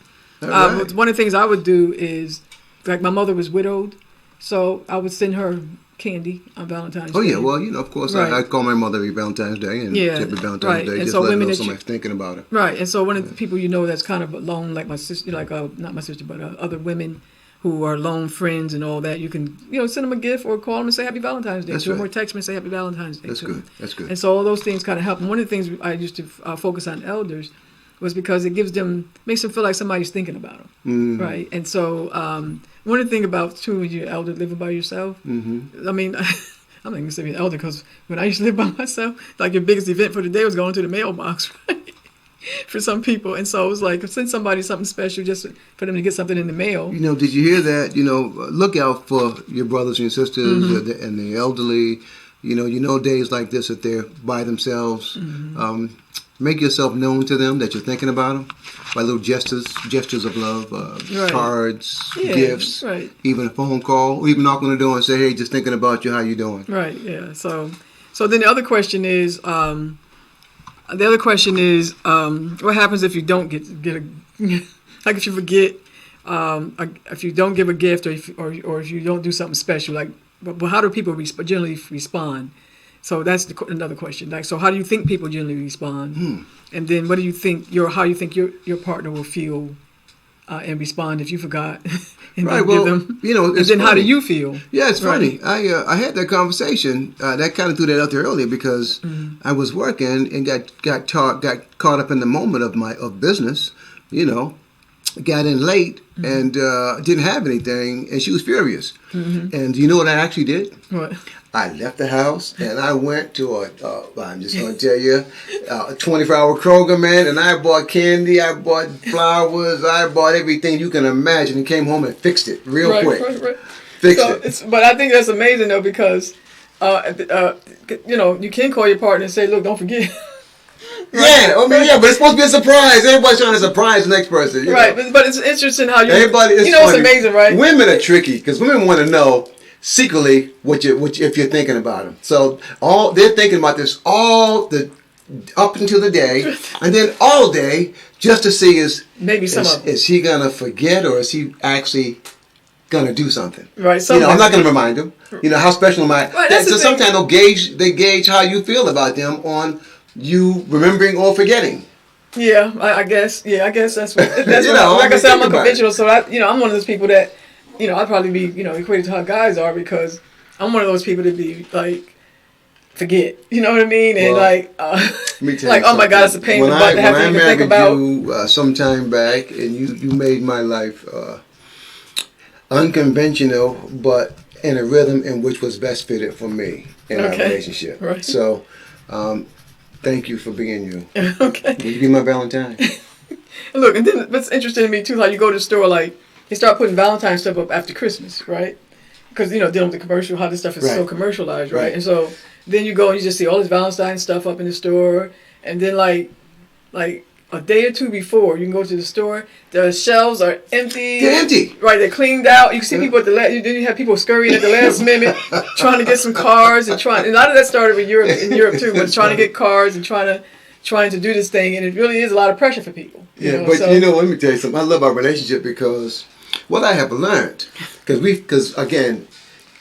Right. One of the things I would do is, like, my mother was widowed, so I would send her candy on Valentine's Day. Oh, yeah. Well, of course, I call my mother every Valentine's Day, and happy Valentine's Day, and just so let her know somebody's thinking about her. Right. And so one of the people that's kind of alone, like my sister, not my sister, but other women who are lone friends and all that, you can, send them a gift or call them and say Happy Valentine's Day. That's to them, right. or text them and say Happy Valentine's Day. That's good. That's good. And so all those things kind of help. And one of the things I used to focus on elders was because it makes them feel like somebody's thinking about them, right? And so one of the things about, too, when you're elder, living by yourself, I mean, I'm not going to say being an elder, because when I used to live by myself, like your biggest event for the day was going to the mailbox, right? For some people. And so it was like, send somebody something special just for them to get something in the mail. Did you hear that? Look out for your brothers and your sisters and the elderly. Days like this, that they're by themselves. Make yourself known to them that you're thinking about them by little gestures of love, cards, gifts, even a phone call, or even knock on the door and say, "Hey, just thinking about you. How you doing?" Right. Yeah. So then the other question is, what happens if you don't get a like if you forget, if you don't give a gift, or if you don't do something special, like, but how do people generally respond? So that's another question. Like, so how do you think people generally respond? And then what do you think how you think your partner will feel and respond if you forgot and right. Give them? It's and then funny. How do you feel? Yeah, it's funny. I had that conversation. That kind of threw that out there earlier because I was working and got caught up in the moment of business. Got in late and didn't have anything, and she was furious. And you know what I actually did? What? I left the house and I went to I'm just going to tell you, a 24-hour Kroger, man, and I bought candy, I bought flowers, I bought everything you can imagine, and came home and fixed it real quick. Right. Fixed it. But I think that's amazing, though, because, you can call your partner and say, look, don't forget. Yeah, but it's supposed to be a surprise. Everybody's trying to surprise the next person. Right, but it's interesting how you. It's funny. It's amazing, right? Women are tricky because women want to know secretly if you're thinking about them. So they're thinking about this all the up until the day, and then all day just to see is he gonna forget or is he actually gonna do something? Right. I'm not gonna remind him. How special am I? Right, so sometimes they gauge how you feel about them on you remembering or forgetting. Yeah, I guess. Yeah, I guess that's what. Like I said, I'm unconventional, so I'm one of those people that, I'd probably be, equated to how guys are because I'm one of those people that be like, forget. You know what I mean? And like oh my God, it's a pain in the butt to have to even think about. When I married you sometime back, and you made my life unconventional, but in a rhythm in which was best fitted for me in our relationship. Right. So, thank you for being you. Okay. Will you be my Valentine? Look, and then what's interesting to me too, how you go to the store, like they start putting Valentine stuff up after Christmas, right? Because dealing with the commercial, how this stuff is so commercialized, right? And so then you go and you just see all this Valentine stuff up in the store, and then like a day or two before you can go to the store, the shelves are empty. They're empty. Right, they're cleaned out. You can see people at then you have people scurrying at the last minute trying to get some cards and a lot of that started in Europe too, but trying to get cards and trying to do this thing, and it really is a lot of pressure for people. Let me tell you something. I love our relationship because what I have learned, because again,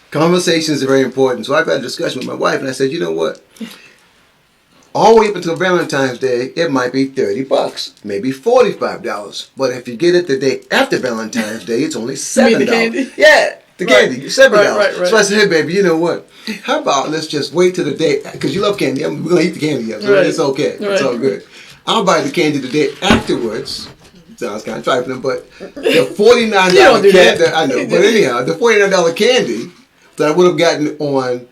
conversations are very important. So I've had a discussion with my wife, and I said, you know what? All the way up until Valentine's Day, it might be $30, maybe $45. But if you get it the day after Valentine's Day, it's only $7. You mean the candy? Yeah, the candy, $7. Right. So I said, hey, baby, you know what? How about let's just wait till the day, because you love candy. We're going to eat the candy up, so it's okay. It's all good. I'll buy the candy the day afterwards. Sounds kind of trifling, but the $49 candy, I know. But anyhow, the $49 candy that I would have gotten on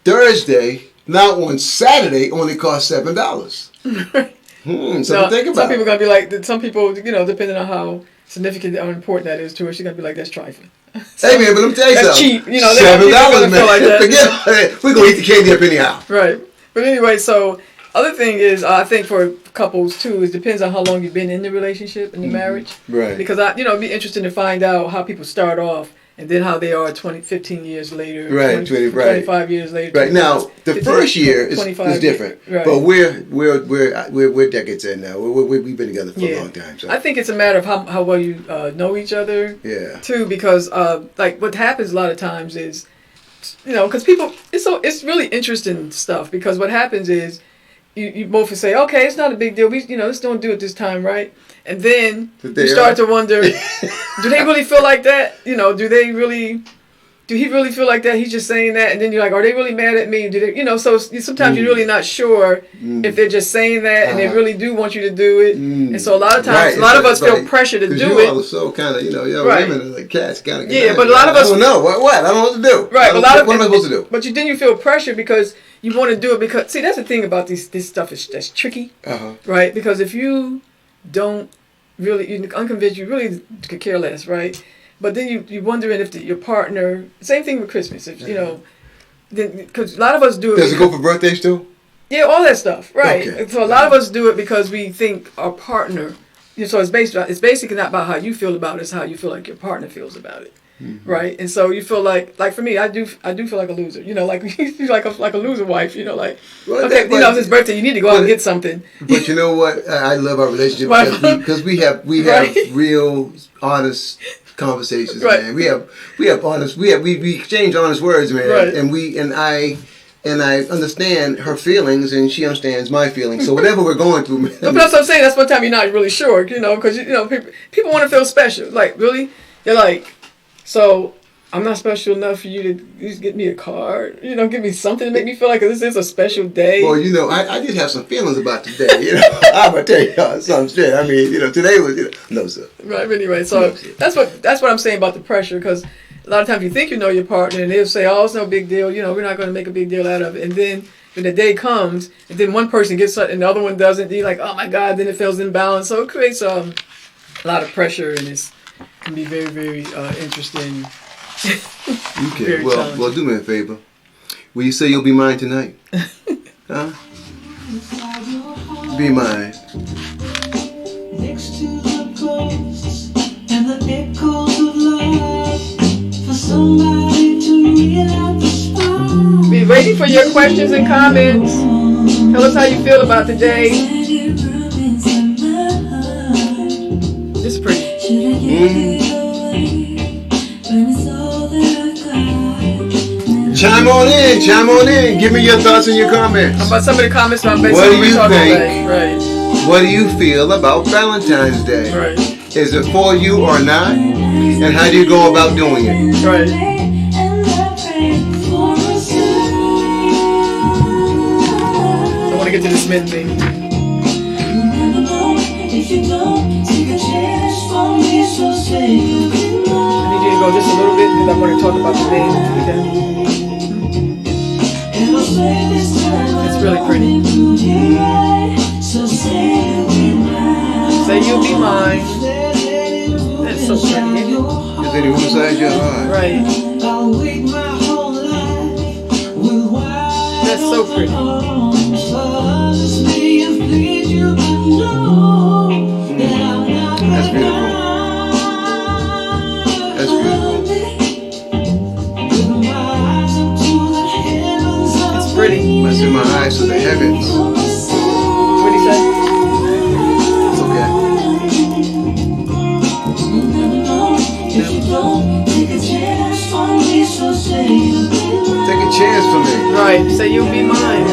Thursday, now on Saturday, only cost $7. Something to think about. Some people are going to be like, some people, depending on how significant or important that is to her, she's going to be like, that's trifling. So, hey man, but let me tell you something. That's cheap. $7, man. Like Forget, we're going to eat the candy up anyhow. Right. But anyway, so other thing is, I think for couples too, it depends on how long you've been in the relationship, in the marriage. Right. Because it'd be interesting to find out how people start off and then how they are 15 years later. Right. 25 years later. Right. Now, the first year is different. Right. But we're decades in now. We've been together for a long time. So. I think it's a matter of how well you know each other. Yeah. Too, because what happens a lot of times is, because people, it's really interesting stuff, because what happens is you both will say, okay, it's not a big deal. We let's don't do it this time, right? And then you start to wonder, do they really feel like that? Do he really feel like that? He's just saying that, and then you're like, are they really mad at me? Do they, so sometimes you're really not sure if they're just saying that and they really do want you to do it. And so a lot of times, a lot of us feel pressure to do it. Because you all are so kind of, women are like cats, kind of. Yeah, but a lot of us don't know what I don't know what to do. Right, what am I supposed to do? But then you feel pressure because you want to do it because that's the thing about this stuff that's tricky, right? Because if you don't really unconvinced, you really could care less, right? But then you're wondering if your partner. Same thing with Christmas, if then because a lot of us do it. Does it go for birthdays too? Yeah, all that stuff, right? Okay. So a lot of us do it because we think our partner. So it's basically not about how you feel about it; it's how you feel like your partner feels about it, right? And so you feel like for me, I do feel like a loser. Like you feel like a loser wife. Well, okay, it's his birthday. You need to go out and get something. But you know what? I love our relationship because we have real, honest conversations, man. We have honest. We exchange honest words, man. Right. And I understand her feelings, and she understands my feelings. So whatever we're going through, man. But that's what I'm saying. That's one time you're not really sure, because people want to feel special. Like really, they're like, so I'm not special enough for you to just get me a card. Give me something to make me feel like this is a special day. Well, I did have some feelings about today. I'm gonna tell y'all some shit. I mean, today was no sir. Right. Anyway, so that's what I'm saying about the pressure, because a lot of times you think you know your partner, and they'll say, "Oh, it's no big deal. We're not going to make a big deal out of it." And then when the day comes, and then one person gets something and the other one doesn't, you're like, "Oh my God!" Then it feels imbalanced. So it creates a lot of pressure, and it can be very, very interesting. Okay. Well, do me a favor. Will you say you'll be mine tonight? Huh? Be mine. Next to the ghosts and the echoes of love, for somebody to realize the spark. Be waiting for your questions and comments. Tell us how you feel about the day. This is pretty. Chime on in. Give me your thoughts and your comments. About some of the comments about What do you think? Right. What do you feel about Valentine's Day? Right. Is it for you or not? And how do you go about doing it? Right. I want to get to this men thing. I need you to go just a little bit because I want to talk about the men. Okay? It's really pretty. Say you'll be mine. That's so pretty, isn't it? Is it inside your heart? Right. That's so pretty. That's beautiful. That's beautiful. It's pretty. I see my eyes to the heavens. What do you say? It's okay. Take a chance for me. Right. Say you'll be mine.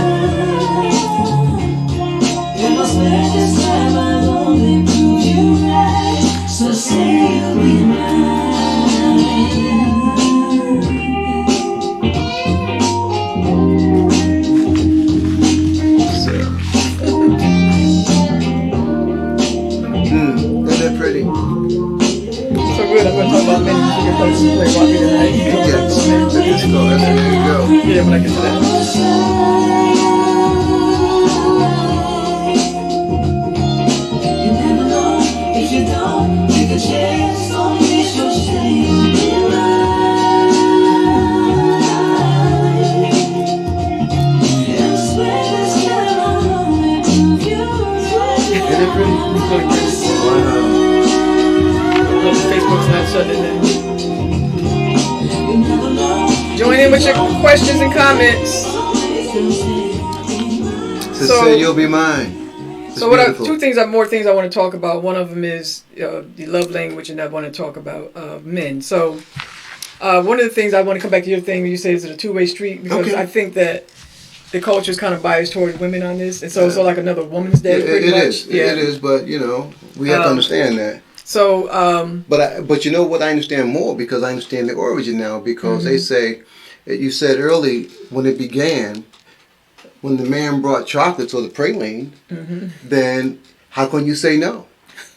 So say you'll be mine. Isn't that pretty? So good. I'm going to talk about men. You can play Rocky tonight. Yes. Let's go. There you go. Yeah, when I get to that. You never know if you don't take a chance on me, so say you'll be mine. And I swear this time I'll only prove you right. Isn't it pretty? It's really pretty. Wow. Facebook's not shutting down. You never know. Join in with your questions and comments. So say you'll be mine. It's So beautiful. more things I want to talk about. One of them is the love language, and I want to talk about men. So one of the things I want to come back to your thing when you say is it a two-way street, because Okay. I think that the culture is kind of biased toward women on this, and so it's like another woman's day, pretty It much. is. It is, but you know, we have to understand that. So But you know what? I understand more because I understand the origin now. Because they say, you said early when it began, when the man brought chocolates or the praline, then how can you say no?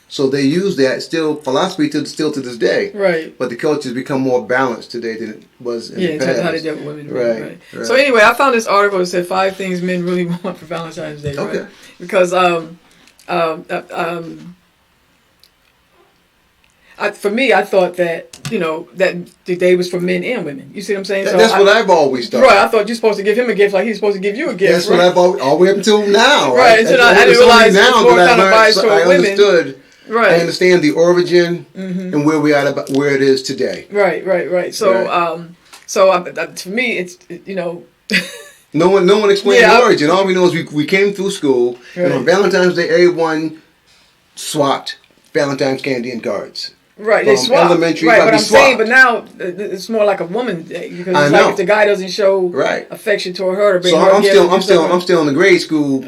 So they use that philosophy still to this day. right. But the culture has become more balanced today than it was in Yeah, the in past. terms of how they deal with women. Right. So anyway, I found this article that said 5 things men really want for Valentine's Day. Right? Okay. Because for me, I thought that that the day was for men and women. You see what I'm saying? That's what I've always thought. Right. I thought you're supposed to give him a gift like he's supposed to give you a gift. That's right? what I've always, all the way up until now. Right, until I didn't realize it's more kind of biased toward women. understood. Right. I understand the origin and where we are, where it is today. Right. So, to me, it's No one explained Yeah, the origin. All we know is we came through school, and on Valentine's Day, everyone swapped Valentine's candy and cards. right. They From swap. elementary, Right, like but we I'm saying, swapped. but now it's more like a woman's day because I it's know. like if the guy doesn't show Right. affection toward her to bring So her I'm gift, still in the grade school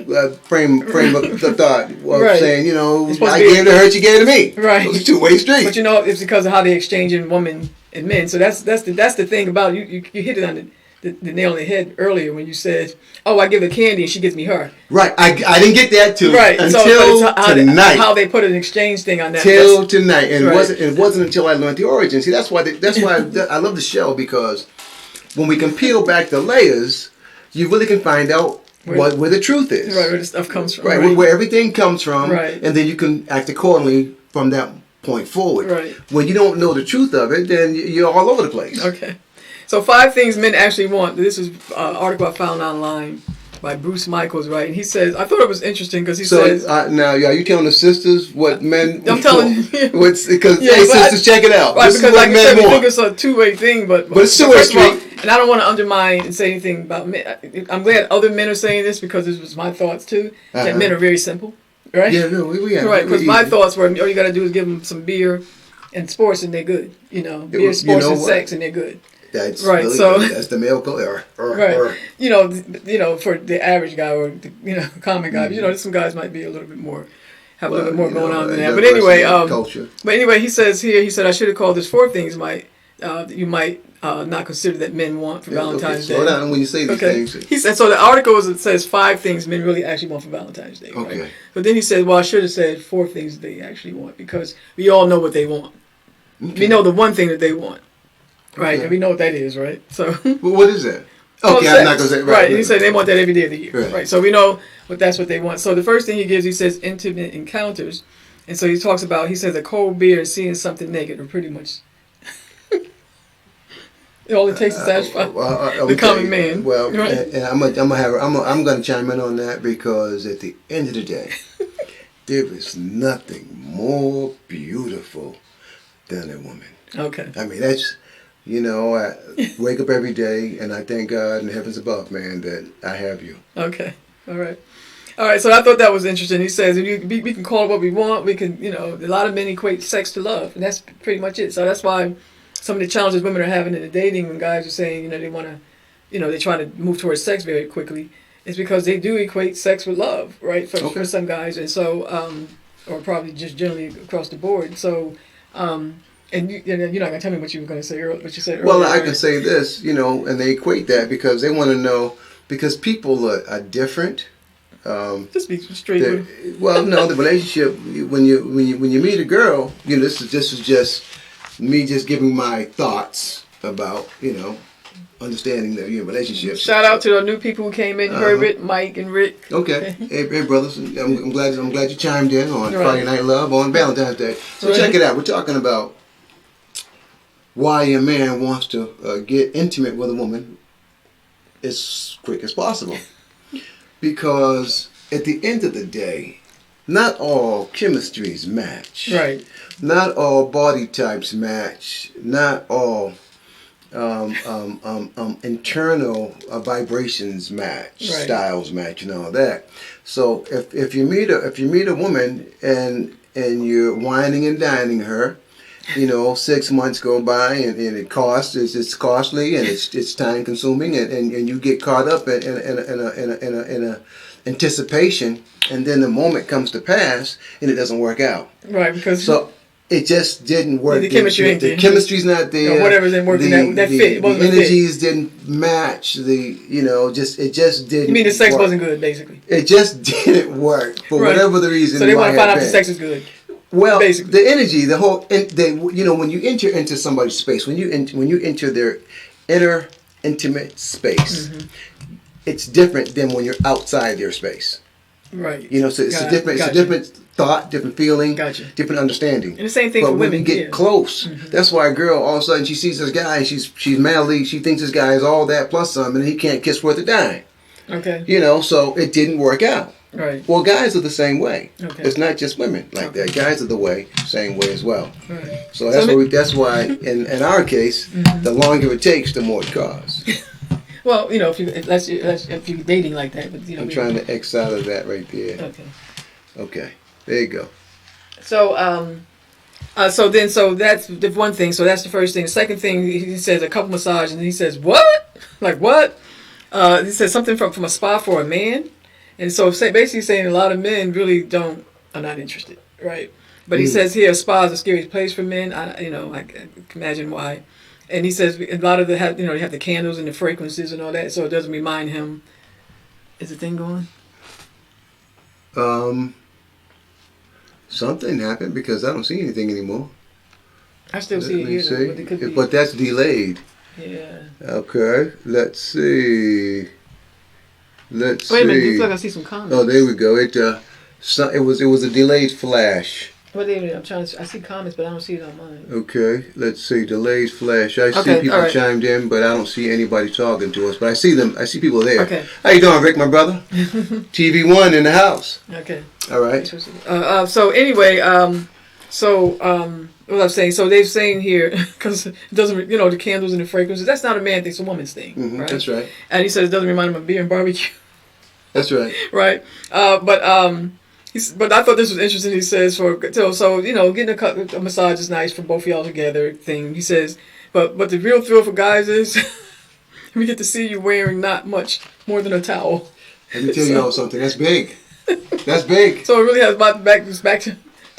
frame of the thought of Right. saying, It's supposed I to be- gave to her, she gave to me. Right. So it's a two-way street. But it's because of how they exchange in women and men. So that's the thing about it. You hit it on the nail on the head earlier when you said, "Oh, I give her candy and she gives me her." Right. I didn't get that till Right. until tonight. How they put an exchange thing on that. Till tonight, and Right. it wasn't until I learned the origin. See, that's why I love the show, because when we can peel back the layers, you really can find out where the truth is. Right, where the stuff comes from. Right, where everything comes from, Right. and then you can act accordingly from that point forward. Right. When you don't know the truth of it, then you're all over the place. Okay. So 5 things men actually want. This is an article I found online by Bruce Michaels, right? And he says, I thought it was interesting because he says... now, are you telling the sisters what men... I'm telling you. Because, Yeah, hey, but sisters, check it out. Right, This is because what like you men said, we want. think it's a two-way thing, but But it's two-way first of all, street. and I don't want to undermine and say anything about men. I'm glad other men are saying this because this was my thoughts too. That men are very simple, right? Yeah, no, we right. Because my thoughts were, all you got to do is give them some beer and sports, and they're good. Beer, sports, and sex, and they're good. That's right. Really so good. That's the male culture. Right. For the average guy or the common guy, some guys might be a little bit more. Have a little bit more going on than that. But anyway, he says here, I should have called this 4 things you might not consider that men want for Valentine's Day. Slow down when you say these things. He said, so the article says 5 things men really actually want for Valentine's Day. Okay. Right? But then he said, well, I should have said 4 things they actually want because we all know what they want. Okay. We know the one thing that they want. Right? Okay. And we know what that is, right? So. Well, what is that? Okay, I'm not going to say right. And he said they want that every day of the year. Right. So we know that's what they want. So the first thing he gives, he says intimate encounters. And so he talks about, he says a cold beer and seeing something naked are pretty much all it takes to satisfy the common man. Well, right? and I'm going to chime in on that because at the end of the day, there is nothing more beautiful than a woman. Okay. I mean, that's, I wake up every day and I thank God in the heavens above, man, that I have you. Okay. All right. So I thought that was interesting. He says we can call it what we want. We can, a lot of men equate sex to love, and that's pretty much it. So that's why some of the challenges women are having in the dating when guys are saying, they want to, they're trying to move towards sex very quickly, is because they do equate sex with love, right? For some guys, and so, or probably just generally across the board. So, and you're not gonna tell me what you were gonna say earlier. What you said earlier. Well, I can say this, and they equate that because they want to know because people are different. Just be straight. Well, no, the relationship when you meet a girl, this is just me just giving my thoughts about understanding the relationship. Shout out to the new people who came in, Herbert, Mike, and Rick. Okay, hey brothers, I'm glad you chimed in on Friday Night Love on Valentine's Day. So check it out. We're talking about why a man wants to get intimate with a woman as quick as possible. Because at the end of the day, not all chemistries match. Right. Not all body types match. Not all internal vibrations match. Right. Styles match and all that. So if you meet a woman and you're whining and dining her, 6 months go by and it costs. It's costly and it's time consuming and you get caught up in a anticipation, and then the moment comes to pass and it doesn't work out. Right, because it just didn't work. The chemistry's not there. Or whatever didn't work. That fit. The energies didn't match. It just didn't. You mean the sex work. wasn't good, basically? It just didn't work for whatever the reason. So they want to find out if the sex is good. Well, basically. The energy, the whole, when you enter into somebody's space, when you enter their inner intimate space, it's different than when you're outside their space. Right. So it's a different thought, different feeling, different understanding. And the same thing for women. When you get close, that's why a girl all of a sudden she sees this guy and she's madly, she thinks this guy is all that plus some, and he can't kiss worth a dime. Okay. So it didn't work out. Right. Well, guys are the same way. Okay. It's not just women like that. Guys are the same way as well. Right. So that's why in our case, the longer it takes, the more it costs. Well, if you're dating like that, but I'm trying to X out of that right there. Okay. There you go. So so that's the one thing. So that's the first thing. The second thing, he says a couple massages, and he says what? Like what? He says something from a spa for a man. And so basically saying a lot of men really are not interested, right? But he says here, spa is a scary place for men. I can imagine why. And he says a lot of they have the candles and the fragrances and all that, so it doesn't remind him. Is the thing going? Something happened because I don't see anything anymore. I still see it here, but that's delayed. Yeah. Okay, let's see. Wait a minute, you feel like I see some comments. Oh, there we go. It was a delayed flash. Wait a minute, I see comments, but I don't see it on mine. Okay, let's see. Delayed flash. I see people chimed in, but I don't see anybody talking to us. But I see them. I see people there. Okay. How you doing, Rick, my brother? TV1 in the house. Okay. All right. So anyway, So, what I'm saying, so they're saying here, because it doesn't, the candles and the fragrances, that's not a man thing, it's a woman's thing, right? That's right. And he said it doesn't remind him of beer and barbecue. That's right. Right. But I thought this was getting a massage is nice for both of y'all together thing. He says, but the real thrill for guys is we get to see you wearing not much more than a towel. Let me tell you all something. That's big. That's big. So it really has back to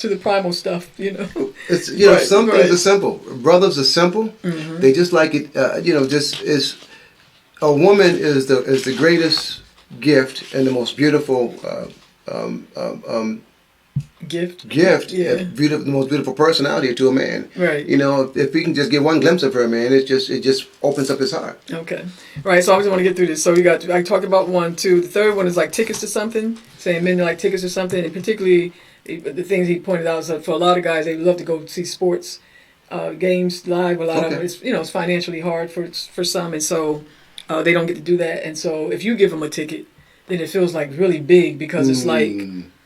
the primal stuff, It's Right, some right. things are simple. Brothers are simple. Mm-hmm. They just like it. Just is a woman is the greatest gift and the most beautiful gift. Yeah. The most beautiful personality to a man. Right. If we can just get one glimpse of her, man, it just opens up his heart. Okay. Right. So I just want to get through this. So I talked about 1, 2. The third one is like tickets to something, saying men like tickets to something, and particularly the things he pointed out is that for a lot of guys, they love to go see sports games live. A lot of them, it's financially hard for some, and so they don't get to do that. And so if you give them a ticket, then it feels like really big because it's like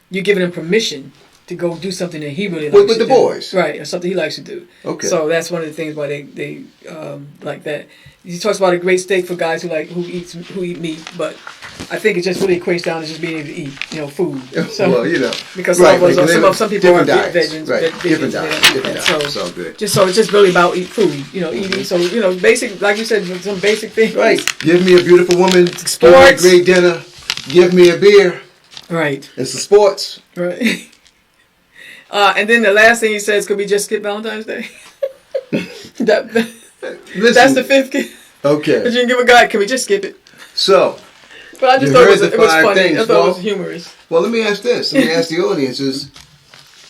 you're giving him permission to go do something that he really likes with to the do. boys, right? Or something he likes to do. Okay. So that's one of the things why they like that. He talks about a great steak for guys who eat meat, but I think it just really equates down to just being able to eat, food. So, because some people are vegans, right? Different diets, different diets. So good. It's just really about food, eating. So basic, like you said, some basic things. Right. Give me a beautiful woman. Sports. Give me a great dinner. Give me a beer. Right. And some sports. Right. And then the last thing he says, could we just skip Valentine's Day? That's the fifth kid. Okay. But you can give a guy, can we just skip it? So. But I just thought it was funny. I thought it was humorous. Well, let me ask this. Let me ask the audience, is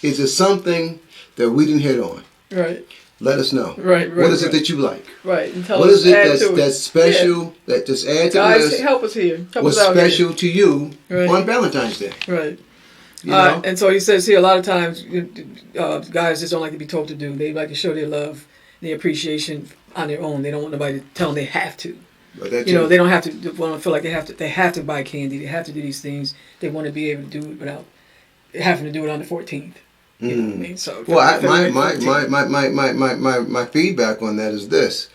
it something that we didn't hit on? Right. Let us know. Right. What is it that you like? Right. And tell what us, is it that's special, that just add to guys, the list? help us here. What's special to you on Valentine's Day? Right. And so he says here, a lot of times guys just don't like to be told to do. They like to show their love, their appreciation on their own. They don't want nobody to tell them they have to. They don't have to. Well, feel like they have to buy candy. They have to do these things. They want to be able to do it without having to do it on the 14th. You know what I mean? So my feedback on that is this: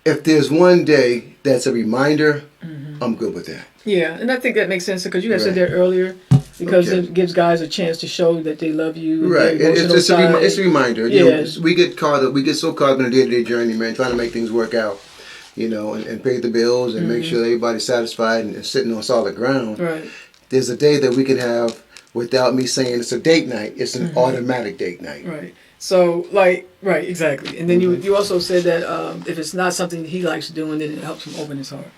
if there's one day that's a reminder, I'm good with that. Yeah, and I think that makes sense because you had said that earlier. Because it gives guys a chance to show that they love you. Right, it's a reminder. Yeah. We get so caught up in the day-to-day journey, man, trying to make things work out, and pay the bills and make sure everybody's satisfied and sitting on solid ground. Right. There's a day that we can have without me saying it's a date night. It's an automatic date night. Right. So, right, exactly. And then you also said that if it's not something he likes doing, then it helps him open his heart.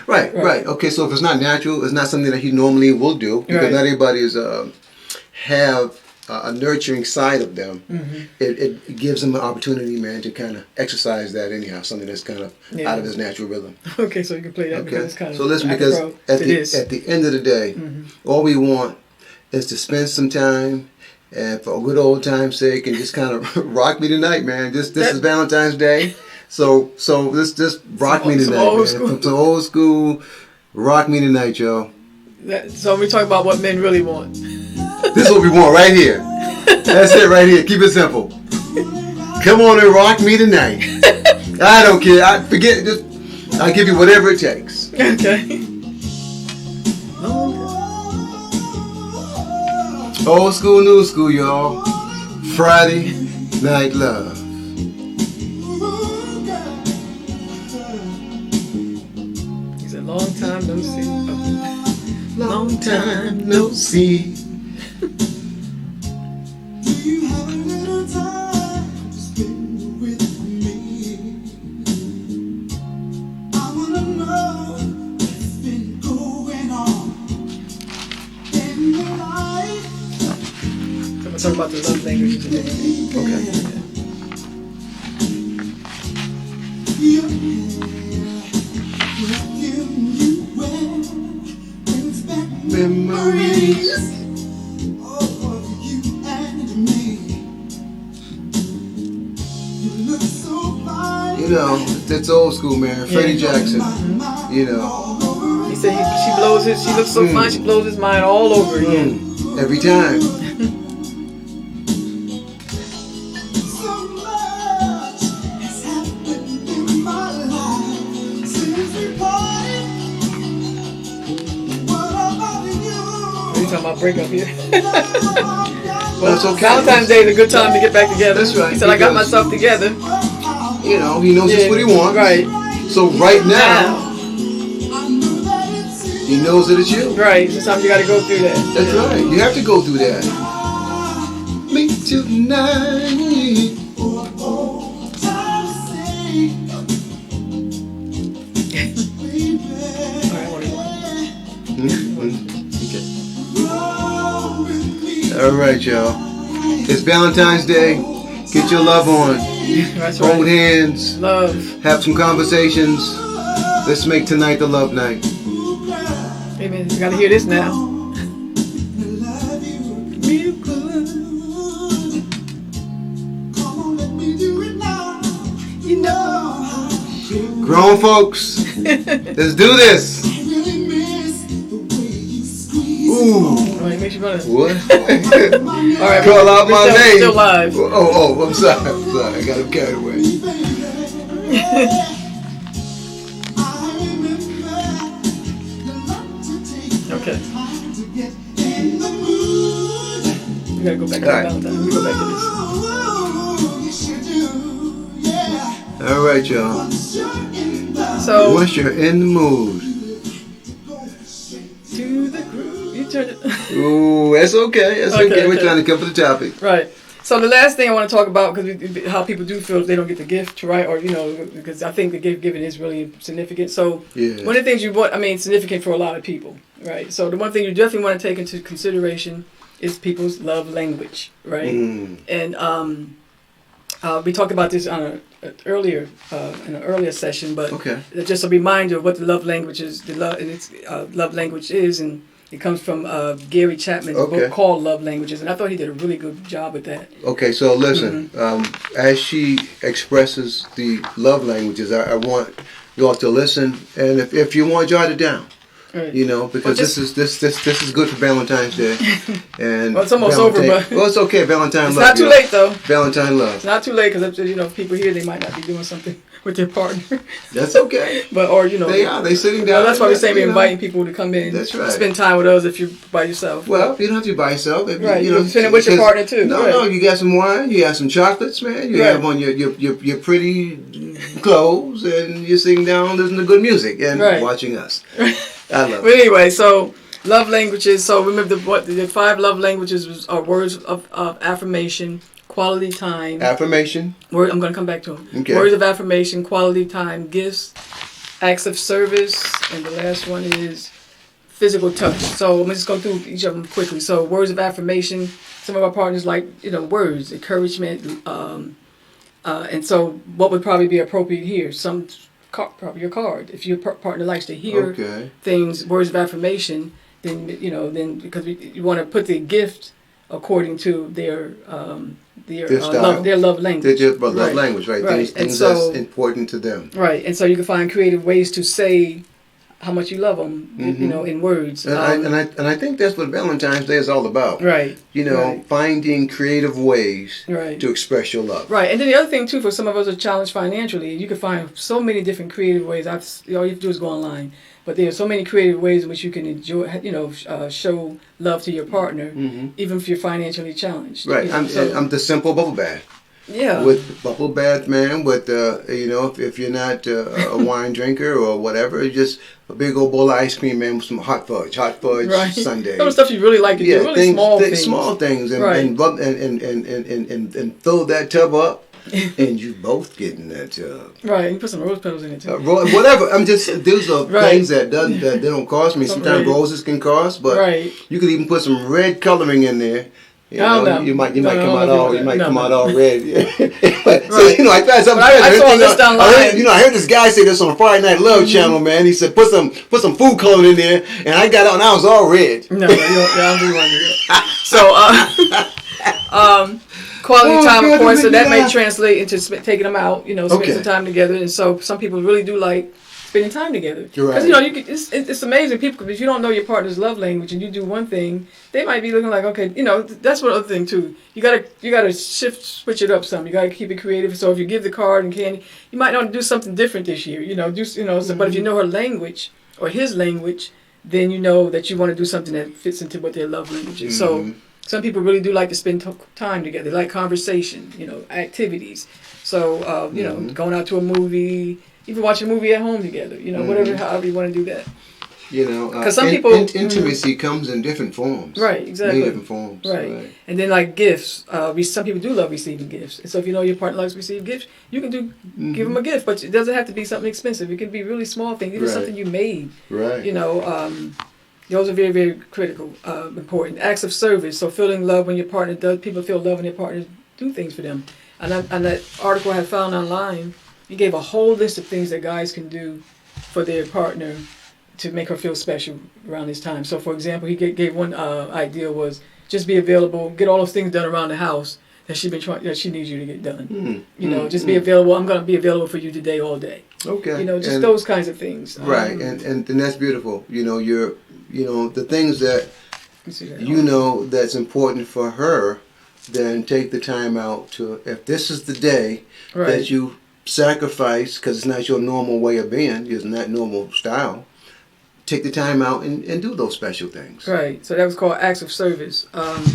Right. Okay, so if it's not natural, it's not something that he normally will do, because not everybody is have a nurturing side of them. It gives him an opportunity, man, to kind of exercise that anyhow, something that's kind of out of his natural rhythm. Okay, so you can play that because it's kind of... So listen, because at the end of the day, all we want is to spend some time, and for a good old time's sake, and just kind of rock me tonight, man. This is Valentine's Day. So this just rock me tonight, man. Some old school, rock me tonight, y'all. So we talk about what men really want. This is what we want right here. That's it right here. Keep it simple. Come on and rock me tonight. I don't care. I'll give you whatever it takes. Okay. Old school, new school, y'all. Friday Night Love. Long time no see. Oh. Long time no see. Do you have a little time to spend with me? I wanna know what's been going on in your life. I'm gonna talk about the love languages and everything. Yeah. Memories of you and me. You look so fine. That's old school, man. Freddie Jackson. He said she looks so fine, she blows his mind all over again. Every time. talking about breakup here. Well, it's okay. Valentine's Day is a good time to get back together. That's right, He said, I got because- myself together. You know, he knows just what he wants. Right. So right now, he knows that it's you. Right. Sometimes you got to go through that. That's right. You have to go through that. Me tonight. All right, y'all. It's Valentine's Day. Get your love on. That's Hold right. hands. Love. Have some conversations. Let's make tonight the love night. Amen. You got to hear this now. Grown folks, let's do this. Ooh. Oh, it makes you wanna- What? All right. Call out my we're name. Still live. Oh, I'm sorry. I got him carried away. Okay. We got to go back to All right. Valentine. Let me go back to this. All right, y'all. So, Once you're in the mood. to the groove. You turn it. Ooh, that's okay. That's okay. We're trying to come to the topic. Right. So the last thing I want to talk about, because how people do feel if they don't get the gift, right? Or, because I think the gift giving is really significant. So Yeah. one of the things you want, significant for a lot of people, right? So the one thing you definitely want to take into consideration is people's love language, right? Mm. And we talked about this on in an earlier session, but Okay. just a reminder of what the love language is, love language is, and it comes from Gary Chapman's Okay. book called Love Languages, and I thought he did a really good job with that. Okay, so listen. As she expresses the love languages, I want you all to listen, and if you want, jot it down. Right. Because this is good for Valentine's Day, and Well, it's almost over, but well, it's okay. Valentine it's love. not too y'all. late though. Valentine love. It's not too late because people here they might not be doing something with their partner, That's okay. but They sitting down. that's why we say we're you know. inviting people to come in. That's right. Spend time with us if you're by yourself. Well, you don't have to be by yourself. If Right, you know, you spend it with your because- partner, too. No, Right. no, you got some wine, you got some chocolates, man. You Right. have on your pretty clothes, and you're sitting down listening to good music and Right. watching us. I love But it. anyway, so love languages. So remember the 5 love languages are words of affirmation, quality time. Affirmation. I'm going to come back to them. Okay. Words of affirmation, quality time, gifts, acts of service, and the last one is physical touch. So I'm just going through each of them quickly. So words of affirmation. Some of our partners like words, encouragement, and so what would probably be appropriate here? Probably your card. If your partner likes to hear Okay. things, words of affirmation, then because you want to put the gift according to their style. their love language. They're just love Right. language, right? Right. Things And so- that's important to them. Right, and so you can find creative ways to say how much you love them, in words. And I think that's what Valentine's Day is all about. Right. Right. Finding creative ways Right. to express your love. Right, and then the other thing too, for some of us who are challenged financially, you can find so many different creative ways. All you have to do is go online, but there are so many creative ways in which you can enjoy, show love to your partner, even if you're financially challenged. Right. I'm the simple bubble bath. Yeah. With bubble bath, man. With if you're not a wine drinker or whatever, just a big old bowl of ice cream, man, with some hot fudge right. sundae. Some of the stuff you really like to do, really small things. and, Right. and fill that tub up, and you both get in that tub. Right, you put some rose petals in it too. Whatever. Those are Right. things that they don't cost me. Sometimes Right. roses can cost, but Right. you could even put some red coloring in there. You might come out all red. But, so Right. I tried something. I saw this online. I heard this guy say this on a Friday Night Love channel, man. He said put some food coloring in there, and I got out and I was all red. No, I don't do one of that. So, quality time, of course, so that may translate into taking them out, spending some time together. And so some people really do like spending time together. Right. Because, it's amazing. People, if you don't know your partner's love language and you do one thing, they might be looking like, okay, that's one other thing too. You gotta switch it up some. You gotta keep it creative. So if you give the card and candy, you might want to do something different this year, but if you know her language or his language, then you know that you want to do something that fits into what their love language is. So some people really do like to spend time together. They like conversation, activities. So, going out to a movie, even watch a movie at home together, whatever, however you want to do that. Because some people intimacy comes in different forms. Right, exactly. Many different forms. Right. And then like gifts. Some people do love receiving gifts. And so if you know your partner likes to receive gifts, you can give them a gift, but it doesn't have to be something expensive. It can be really small things, even something you made. Right. Those are very, very critical, important. Acts of service. So feeling love when your partner does. People feel love when their partners do things for them. And that article I had found online, he gave a whole list of things that guys can do for their partner to make her feel special around this time. So, for example, he gave one idea was just be available, get all those things done around the house that she needs you to get done. Just be available. I'm going to be available for you today, all day. Okay. Just those kinds of things. Right, and that's beautiful. The things that that's important for her. Then take the time out to, if this is the day that you sacrifice, because it's not your normal way of being, it's not normal style, take the time out and do those special things. Right. So that was called acts of service. And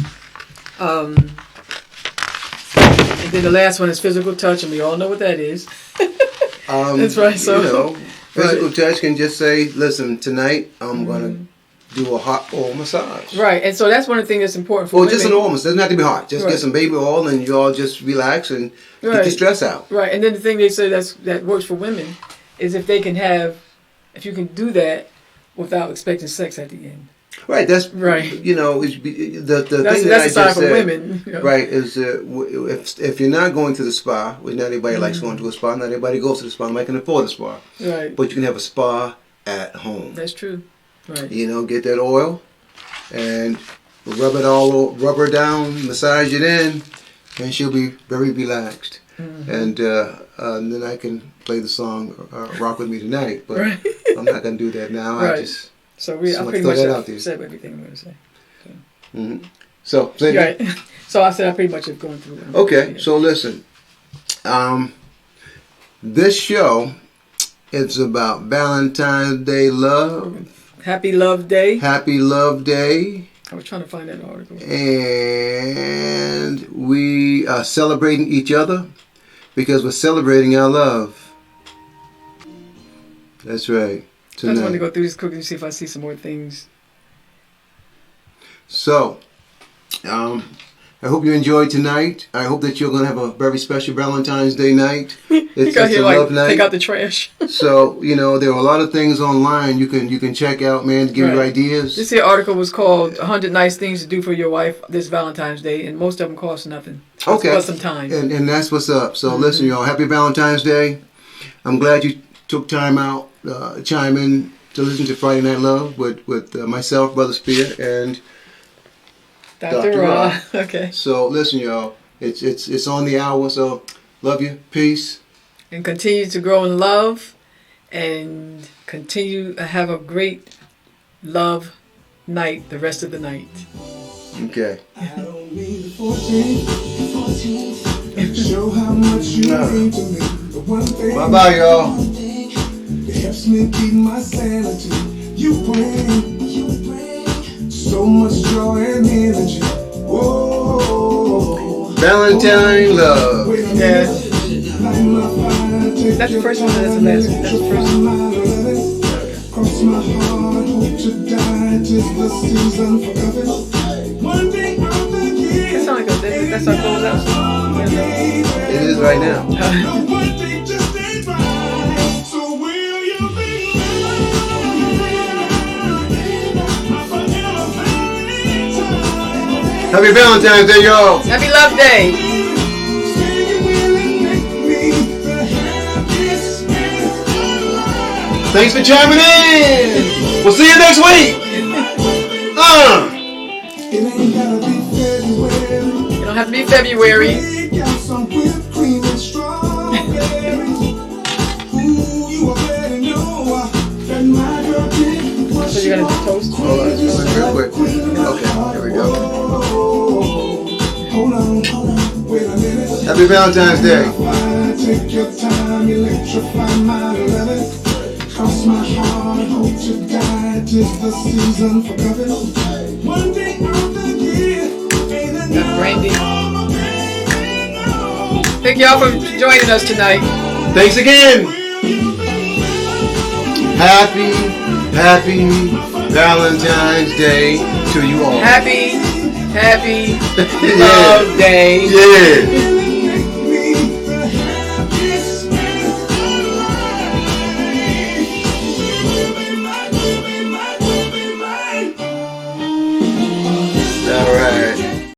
then the last one is physical touch, and we all know what that is. That's right. So physical touch can just say, listen, tonight I'm going to do a hot oil massage. Right, and so that's one of the things that's important for women. Just an oil massage. It doesn't have to be hot. Just get some baby oil and you all just relax and get the stress out. Right, and then the thing they say that works for women is if you can do that without expecting sex at the end. Right, that's right. The thing that I just for said, women. Right, is if you're not going to the spa, which not everybody likes going to a spa, not everybody goes to the spa, nobody can afford a spa. Right. But you can have a spa at home. That's true. Right. Get that oil and rub her down, massage it in, and she'll be very relaxed. And then I can play the song "Rock with Me Tonight," but I'm not going to do that now. Right. I just I pretty much said everything I'm going to say. So right. So I said I pretty much have gone through it. Okay, so listen, this show it's about Valentine's Day love. Happy Love Day. Happy Love Day. I was trying to find that article. And we are celebrating each other because we're celebrating our love. That's right. Tonight. I just wanted to go through this quickly to see if I see some more things. So, I hope you enjoyed tonight. I hope that you're going to have a very special Valentine's Day night. It's a love night. Take out the trash. So, there are a lot of things online you can check out, man, to give you ideas. This here article was called 100 Nice Things to Do for Your Wife this Valentine's Day, and most of them cost nothing. Okay. Cost some time. And that's what's up. So, listen, y'all, happy Valentine's Day. I'm glad you took time out, chime in to listen to Friday Night Love with myself, Brother Spear, and Dr. Ra. Okay. So listen, y'all, it's on the hour. So love you, peace, and continue to grow in love, and continue to have a great love night the rest of the night. Okay. I don't need 14. Show how much you mean to me. The one thing. Bye bye, y'all. It helps me keep my sanity. You bring so much joy and energy. Whoa. Valentine love. Yeah. That's the first one or that's the last one? That's the first one. Cross my heart, hope to die, 'tis the season for loving. One day of the year. That sounds like that's our closeout song. It is right now. One day just ain't right. So will you be my forever Valentine? Happy Valentine's Day, y'all. Happy Love Day. Thanks for chiming in. We'll see you next week. It ain't gotta be February. It don't have to be February. Got some whipped cream and strawberries. Ooh, you already know that my girl did what So you're gonna toast? Hold on, real quick. Okay, here we go. Hold on, wait a minute. Happy Valentine's Day. Take your time, electrify my loving. Cross my heart, hope to die. 'tis the season for loving. One day of the year ain't enough. Brandy. for my baby, no. Thank y'all for joining us tonight. Thanks again. Happy Valentine's Day to you all. Happy Yeah. Love Day. Yeah.